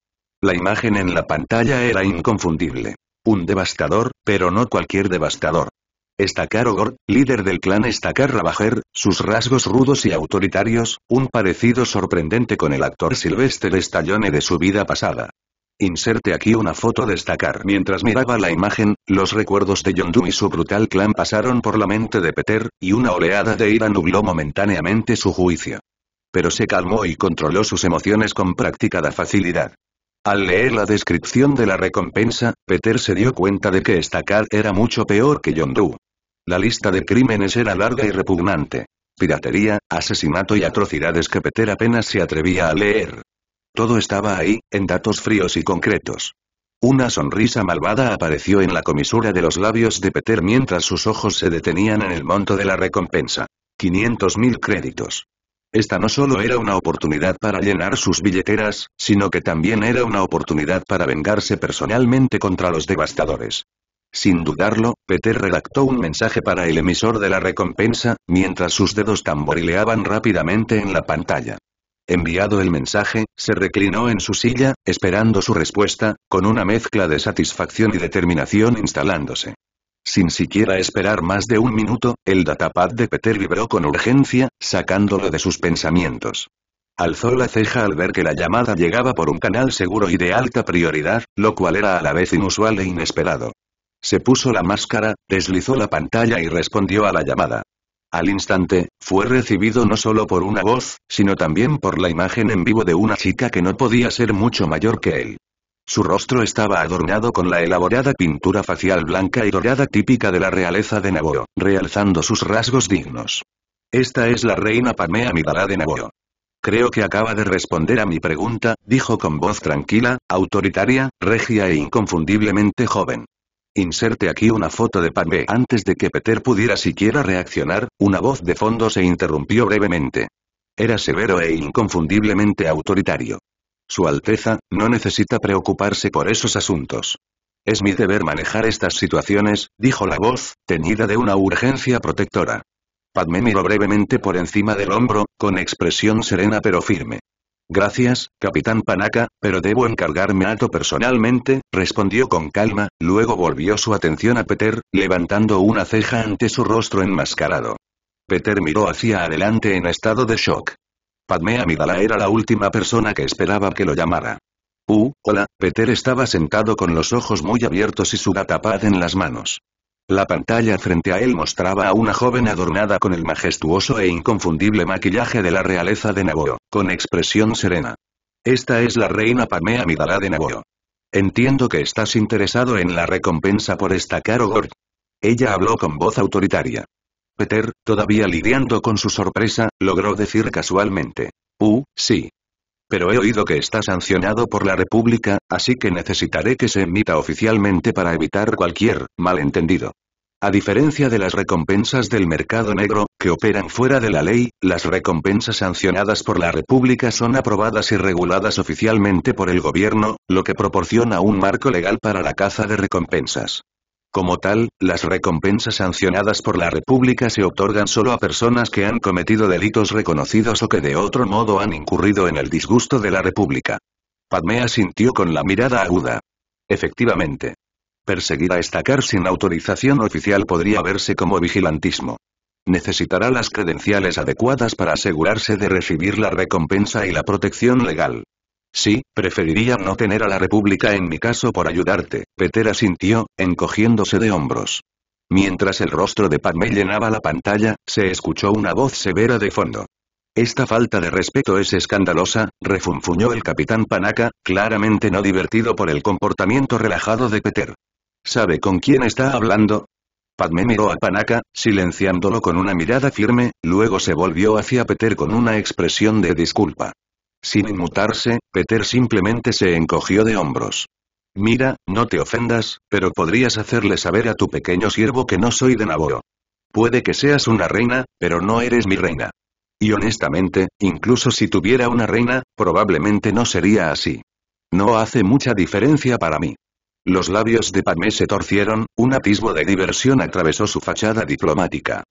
La imagen en la pantalla era inconfundible. Un devastador, pero no cualquier devastador. Stakar Ogor, líder del clan Stakar Ravager, sus rasgos rudos y autoritarios, un parecido sorprendente con el actor Sylvester Stallone de su vida pasada. Inserte aquí una foto de Stakar. Mientras miraba la imagen, los recuerdos de Yondu y su brutal clan pasaron por la mente de Peter, y una oleada de ira nubló momentáneamente su juicio. Pero se calmó y controló sus emociones con practicada facilidad. Al leer la descripción de la recompensa, Peter se dio cuenta de que Stakar era mucho peor que Yondu. La lista de crímenes era larga y repugnante. Piratería, asesinato y atrocidades que Peter apenas se atrevía a leer. Todo estaba ahí, en datos fríos y concretos. Una sonrisa malvada apareció en la comisura de los labios de Peter mientras sus ojos se detenían en el monto de la recompensa. 500.000 créditos. Esta no solo era una oportunidad para llenar sus billeteras, sino que también era una oportunidad para vengarse personalmente contra los devastadores. Sin dudarlo, Peter redactó un mensaje para el emisor de la recompensa, mientras sus dedos tamborileaban rápidamente en la pantalla. Enviado el mensaje, se reclinó en su silla, esperando su respuesta, con una mezcla de satisfacción y determinación instalándose. Sin siquiera esperar más de un minuto, el datapad de Peter vibró con urgencia, sacándolo de sus pensamientos. Alzó la ceja al ver que la llamada llegaba por un canal seguro y de alta prioridad, lo cual era a la vez inusual e inesperado. Se puso la máscara, deslizó la pantalla y respondió a la llamada. Al instante, fue recibido no solo por una voz, sino también por la imagen en vivo de una chica que no podía ser mucho mayor que él. Su rostro estaba adornado con la elaborada pintura facial blanca y dorada típica de la realeza de Naboo, realzando sus rasgos dignos. Esta es la reina Padmé Amidala de Naboo. Creo que acaba de responder a mi pregunta, dijo con voz tranquila, autoritaria, regia e inconfundiblemente joven. Inserte aquí una foto de Padmé. Antes de que Peter pudiera siquiera reaccionar, una voz de fondo se interrumpió brevemente. Era severo e inconfundiblemente autoritario. Su Alteza, no necesita preocuparse por esos asuntos. Es mi deber manejar estas situaciones, dijo la voz, teñida de una urgencia protectora. Padmé miró brevemente por encima del hombro, con expresión serena pero firme. Gracias, Capitán Panaka, pero debo encargarme a personalmente, respondió con calma, luego volvió su atención a Peter, levantando una ceja ante su rostro enmascarado. Peter miró hacia adelante en estado de shock. Padmé Amidala era la última persona que esperaba que lo llamara. Hola, Peter estaba sentado con los ojos muy abiertos y su datapad en las manos. La pantalla frente a él mostraba a una joven adornada con el majestuoso e inconfundible maquillaje de la realeza de Naboo, con expresión serena. Esta es la reina Padmé Amidala de Naboo. Entiendo que estás interesado en la recompensa por Stakar Ogor. Ella habló con voz autoritaria. Peter, todavía lidiando con su sorpresa, logró decir casualmente. Sí. Pero he oído que está sancionado por la República, así que necesitaré que se emita oficialmente para evitar cualquier malentendido. A diferencia de las recompensas del mercado negro, que operan fuera de la ley, las recompensas sancionadas por la República son aprobadas y reguladas oficialmente por el gobierno, lo que proporciona un marco legal para la caza de recompensas. Como tal, las recompensas sancionadas por la República se otorgan solo a personas que han cometido delitos reconocidos o que de otro modo han incurrido en el disgusto de la República. Padmé asintió con la mirada aguda. Efectivamente. Perseguir a Stakar sin autorización oficial podría verse como vigilantismo. Necesitará las credenciales adecuadas para asegurarse de recibir la recompensa y la protección legal. Sí, preferiría no tener a la República en mi caso por ayudarte, Peter asintió, encogiéndose de hombros. Mientras el rostro de Padmé llenaba la pantalla, se escuchó una voz severa de fondo. Esta falta de respeto es escandalosa, refunfuñó el capitán Panaka, claramente no divertido por el comportamiento relajado de Peter. ¿Sabe con quién está hablando? Padmé miró a Panaka, silenciándolo con una mirada firme, luego se volvió hacia Peter con una expresión de disculpa. Sin inmutarse, Peter simplemente se encogió de hombros. Mira, no te ofendas, pero podrías hacerle saber a tu pequeño siervo que no soy de Naboo. Puede que seas una reina, pero no eres mi reina. Y honestamente, incluso si tuviera una reina, probablemente no sería así. No hace mucha diferencia para mí. Los labios de Padmé se torcieron, un atisbo de diversión atravesó su fachada diplomática.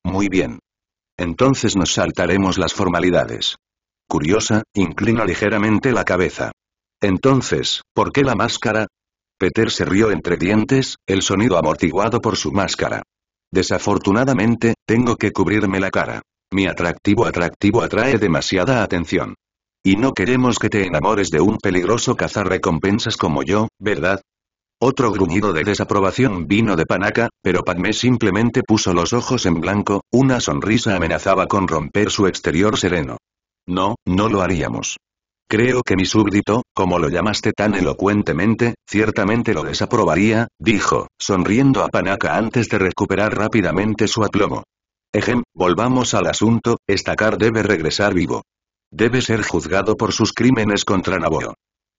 Muy bien. Entonces nos saltaremos las formalidades. Curiosa, inclina ligeramente la cabeza. Entonces, ¿por qué la máscara? Peter se rió entre dientes, el sonido amortiguado por su máscara. Desafortunadamente, tengo que cubrirme la cara. Mi atractivo atrae demasiada atención. Y no queremos que te enamores de un peligroso cazarrecompensas como yo, ¿verdad? Otro gruñido de desaprobación vino de Panaka, pero Padmé simplemente puso los ojos en blanco, una sonrisa amenazaba con romper su exterior sereno. No, no lo haríamos. Creo que mi súbdito, como lo llamaste tan elocuentemente, ciertamente lo desaprobaría, dijo, sonriendo a Panaka antes de recuperar rápidamente su aplomo. Volvamos al asunto, Stakar debe regresar vivo. Debe ser juzgado por sus crímenes contra Naboo.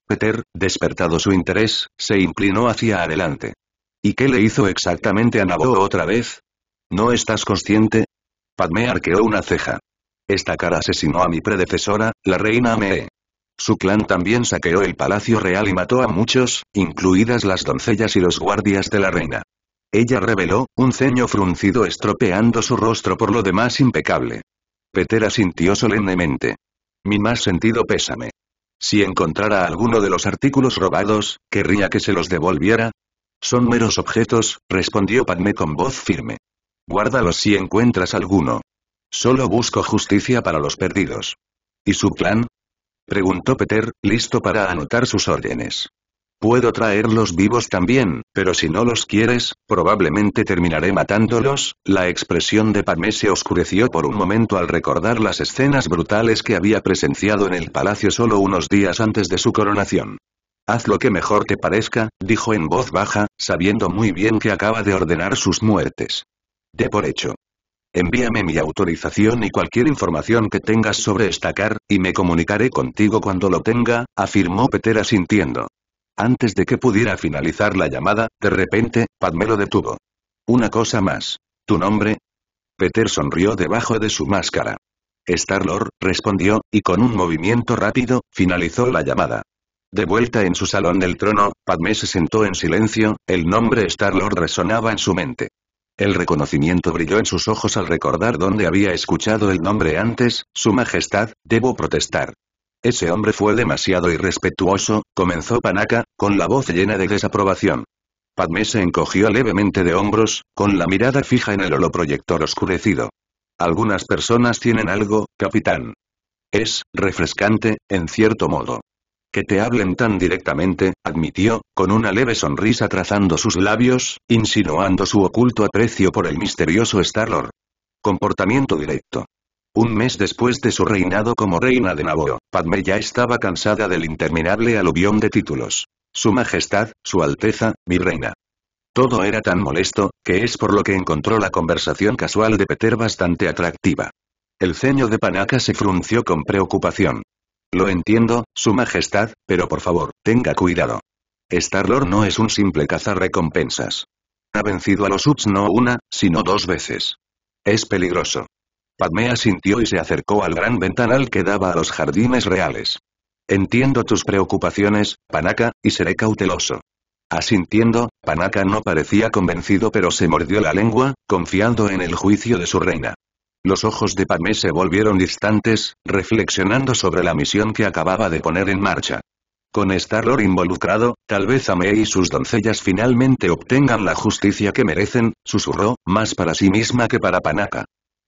Peter, despertado su interés, se inclinó hacia adelante. ¿Y qué le hizo exactamente a Naboo otra vez? ¿No estás consciente? Padmé arqueó una ceja. Stakar asesinó a mi predecesora, la reina Mee. Su clan también saqueó el palacio real y mató a muchos, incluidas las doncellas y los guardias de la reina. Ella reveló, un ceño fruncido estropeando su rostro por lo demás impecable. Peter asintió solemnemente. Mi más sentido pésame. Si encontrara alguno de los artículos robados, ¿querría que se los devolviera? Son meros objetos, respondió Padmé con voz firme. Guárdalos si encuentras alguno. Solo busco justicia para los perdidos. ¿Y su clan? Preguntó Peter, listo para anotar sus órdenes. Puedo traerlos vivos también, pero si no los quieres, probablemente terminaré matándolos. La expresión de Padmé se oscureció por un momento al recordar las escenas brutales que había presenciado en el palacio solo unos días antes de su coronación. Haz lo que mejor te parezca, dijo en voz baja, sabiendo muy bien que acaba de ordenar sus muertes. De por hecho. Envíame mi autorización y cualquier información que tengas sobre Stakar, y me comunicaré contigo cuando lo tenga, afirmó Peter asintiendo. Antes de que pudiera finalizar la llamada, de repente, Padmé lo detuvo. Una cosa más. ¿Tu nombre? Peter sonrió debajo de su máscara. Star-Lord, respondió, y con un movimiento rápido, finalizó la llamada. De vuelta en su salón del trono, Padmé se sentó en silencio, el nombre Star-Lord resonaba en su mente. El reconocimiento brilló en sus ojos al recordar dónde había escuchado el nombre antes, Su Majestad, debo protestar. Ese hombre fue demasiado irrespetuoso, comenzó Panaka, con la voz llena de desaprobación. Padmé se encogió levemente de hombros, con la mirada fija en el holoproyector oscurecido. Algunas personas tienen algo, capitán. Es refrescante, en cierto modo. Que te hablen tan directamente, admitió, con una leve sonrisa trazando sus labios, insinuando su oculto aprecio por el misterioso Star-Lord. Comportamiento directo. Un mes después de su reinado como reina de Naboo, Padmé ya estaba cansada del interminable aluvión de títulos. Su Majestad, Su Alteza, mi reina. Todo era tan molesto, que es por lo que encontró la conversación casual de Peter bastante atractiva. El ceño de Panaka se frunció con preocupación. Lo entiendo, Su Majestad, pero por favor, tenga cuidado. Star-Lord no es un simple cazarrecompensas. Ha vencido a los Ups no una, sino 2 veces. Es peligroso. Padmé asintió y se acercó al gran ventanal que daba a los jardines reales. Entiendo tus preocupaciones, Panaka, y seré cauteloso. Asintiendo, Panaka no parecía convencido pero se mordió la lengua, confiando en el juicio de su reina. Los ojos de Padmé se volvieron distantes, reflexionando sobre la misión que acababa de poner en marcha. Con Star-Lord involucrado, tal vez Ame y sus doncellas finalmente obtengan la justicia que merecen, susurró, más para sí misma que para Panaka.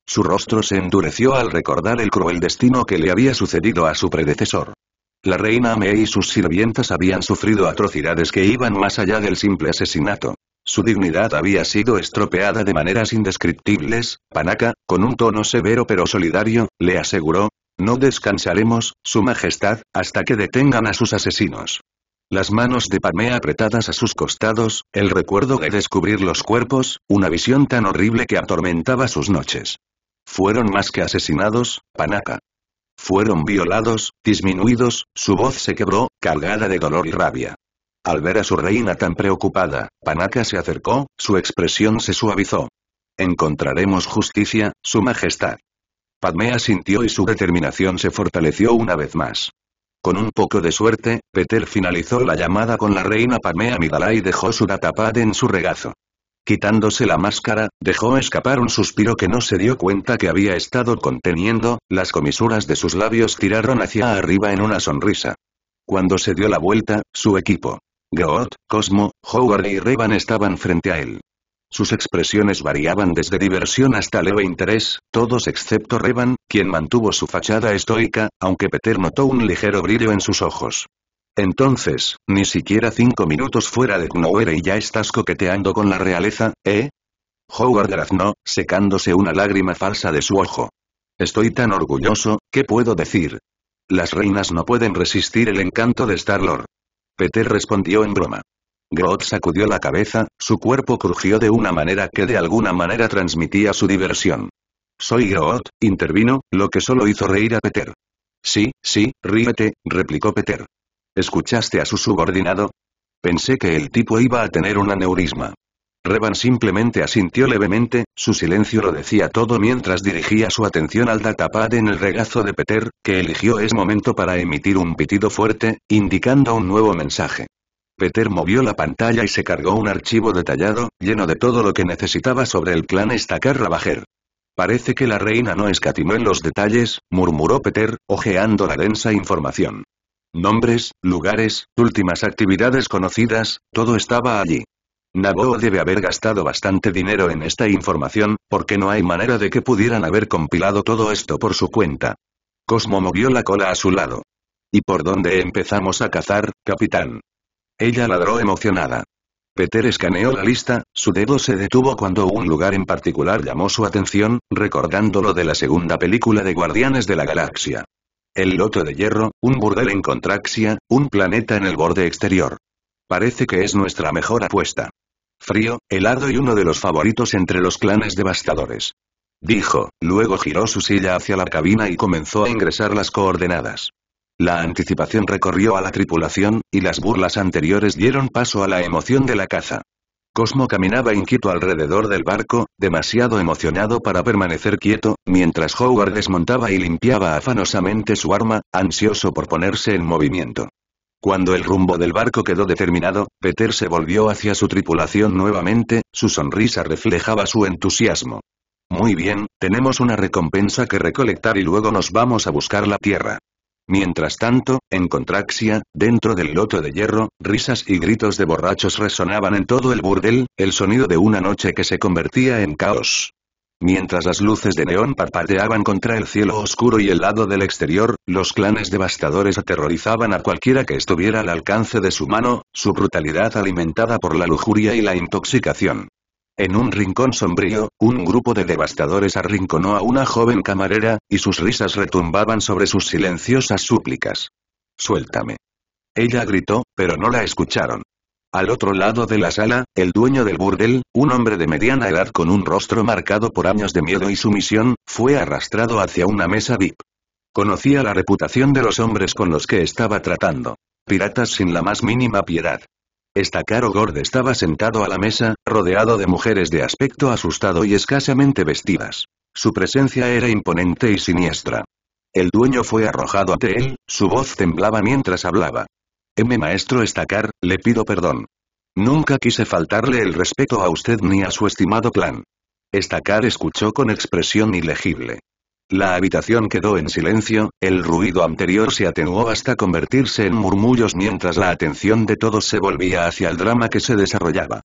Su rostro se endureció al recordar el cruel destino que le había sucedido a su predecesor. La reina Ame y sus sirvientas habían sufrido atrocidades que iban más allá del simple asesinato. Su dignidad había sido estropeada de maneras indescriptibles. Panaka, con un tono severo pero solidario, le aseguró: no descansaremos, Su Majestad, hasta que detengan a sus asesinos. Las manos de Padmé apretadas a sus costados, el recuerdo de descubrir los cuerpos, una visión tan horrible que atormentaba sus noches. Fueron más que asesinados, Panaka. Fueron violados, disminuidos, su voz se quebró, cargada de dolor y rabia. Al ver a su reina tan preocupada, Panaka se acercó, su expresión se suavizó. Encontraremos justicia, Su Majestad. Padmé asintió y su determinación se fortaleció una vez más. Con un poco de suerte, Peter finalizó la llamada con la reina Padmé Amidala y dejó su datapad en su regazo. Quitándose la máscara, dejó escapar un suspiro que no se dio cuenta que había estado conteniendo, las comisuras de sus labios tiraron hacia arriba en una sonrisa. Cuando se dio la vuelta, su equipo, Groot, Cosmo, Howard y Revan estaban frente a él. Sus expresiones variaban desde diversión hasta leve interés, todos excepto Revan, quien mantuvo su fachada estoica, aunque Peter notó un ligero brillo en sus ojos. Entonces, ni siquiera 5 minutos fuera de Knowhere y ya estás coqueteando con la realeza, ¿eh? Howard graznó, secándose una lágrima falsa de su ojo. Estoy tan orgulloso, ¿qué puedo decir? Las reinas no pueden resistir el encanto de Star-Lord. Peter respondió en broma. Groot sacudió la cabeza, su cuerpo crujió de una manera que de alguna manera transmitía su diversión. Soy Groot, intervino, lo que solo hizo reír a Peter. Sí, ríete, replicó Peter. ¿Escuchaste a su subordinado? Pensé que el tipo iba a tener un aneurisma. Revan simplemente asintió levemente, su silencio lo decía todo mientras dirigía su atención al datapad en el regazo de Peter, que eligió ese momento para emitir un pitido fuerte, indicando un nuevo mensaje. Peter movió la pantalla y se cargó un archivo detallado, lleno de todo lo que necesitaba sobre el clan Estacar Ravager. Parece que la reina no escatimó en los detalles, murmuró Peter, hojeando la densa información. Nombres, lugares, últimas actividades conocidas, todo estaba allí. Naboo debe haber gastado bastante dinero en esta información, porque no hay manera de que pudieran haber compilado todo esto por su cuenta. Cosmo movió la cola a su lado. ¿Y por dónde empezamos a cazar, capitán? Ella ladró emocionada. Peter escaneó la lista, su dedo se detuvo cuando un lugar en particular llamó su atención, recordándolo de la segunda película de Guardianes de la Galaxia. El Loto de Hierro, un burdel en Contraxia, un planeta en el borde exterior. Parece que es nuestra mejor apuesta. Frío, helado y uno de los favoritos entre los clanes devastadores. Dijo, luego giró su silla hacia la cabina y comenzó a ingresar las coordenadas. La anticipación recorrió a la tripulación, y las burlas anteriores dieron paso a la emoción de la caza. Cosmo caminaba inquieto alrededor del barco, demasiado emocionado para permanecer quieto, mientras Howard desmontaba y limpiaba afanosamente su arma, ansioso por ponerse en movimiento. Cuando el rumbo del barco quedó determinado, Peter se volvió hacia su tripulación nuevamente, su sonrisa reflejaba su entusiasmo. Muy bien, tenemos una recompensa que recolectar y luego nos vamos a buscar la tierra. Mientras tanto, en Contraxia, dentro del Loto de Hierro, risas y gritos de borrachos resonaban en todo el burdel, el sonido de una noche que se convertía en caos. Mientras las luces de neón parpadeaban contra el cielo oscuro y el lado del exterior, los clanes devastadores aterrorizaban a cualquiera que estuviera al alcance de su mano, su brutalidad alimentada por la lujuria y la intoxicación. En un rincón sombrío, un grupo de devastadores arrinconó a una joven camarera, y sus risas retumbaban sobre sus silenciosas súplicas. «Suéltame». Ella gritó, pero no la escucharon. Al otro lado de la sala, el dueño del burdel, un hombre de mediana edad con un rostro marcado por años de miedo y sumisión, fue arrastrado hacia una mesa VIP. Conocía la reputación de los hombres con los que estaba tratando. Piratas sin la más mínima piedad. Estacar Gord estaba sentado a la mesa, rodeado de mujeres de aspecto asustado y escasamente vestidas. Su presencia era imponente y siniestra. El dueño fue arrojado ante él, su voz temblaba mientras hablaba. Maestro Estacar, le pido perdón. Nunca quise faltarle el respeto a usted ni a su estimado clan. Stakar escuchó con expresión ilegible. La habitación quedó en silencio, el ruido anterior se atenuó hasta convertirse en murmullos mientras la atención de todos se volvía hacia el drama que se desarrollaba.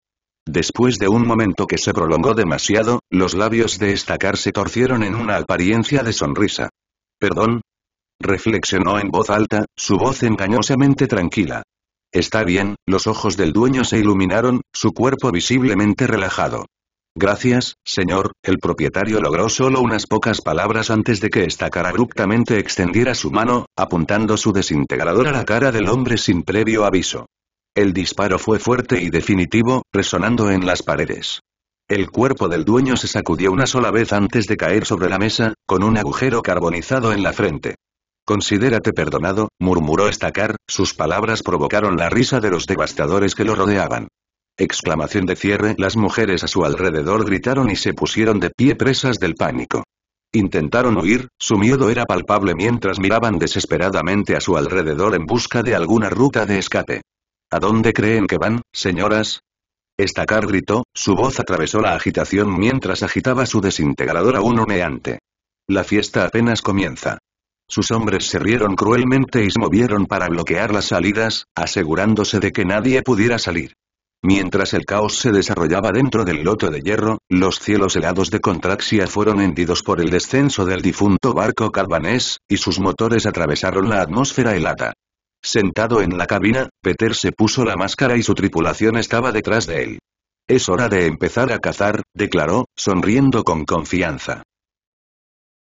Después de un momento que se prolongó demasiado, los labios de Stakar se torcieron en una apariencia de sonrisa. ¿Perdón? Reflexionó en voz alta, su voz engañosamente tranquila. Está bien, los ojos del dueño se iluminaron, su cuerpo visiblemente relajado. Gracias, señor, el propietario logró solo unas pocas palabras antes de que Stakar abruptamente extendiera su mano, apuntando su desintegrador a la cara del hombre sin previo aviso. El disparo fue fuerte y definitivo, resonando en las paredes. El cuerpo del dueño se sacudió una sola vez antes de caer sobre la mesa, con un agujero carbonizado en la frente. Considérate perdonado, murmuró Stakar, sus palabras provocaron la risa de los devastadores que lo rodeaban. Exclamación de cierre, las mujeres a su alrededor gritaron y se pusieron de pie presas del pánico. Intentaron huir, su miedo era palpable mientras miraban desesperadamente a su alrededor en busca de alguna ruta de escape. ¿A dónde creen que van, señoras? Stakar gritó, su voz atravesó la agitación mientras agitaba su desintegrador aún humeante. La fiesta apenas comienza. Sus hombres se rieron cruelmente y se movieron para bloquear las salidas, asegurándose de que nadie pudiera salir. Mientras el caos se desarrollaba dentro del loto de hierro, los cielos helados de Contraxia fueron hendidos por el descenso del difunto barco calvanés, y sus motores atravesaron la atmósfera helada. Sentado en la cabina, Peter se puso la máscara y su tripulación estaba detrás de él. Es hora de empezar a cazar, declaró, sonriendo con confianza.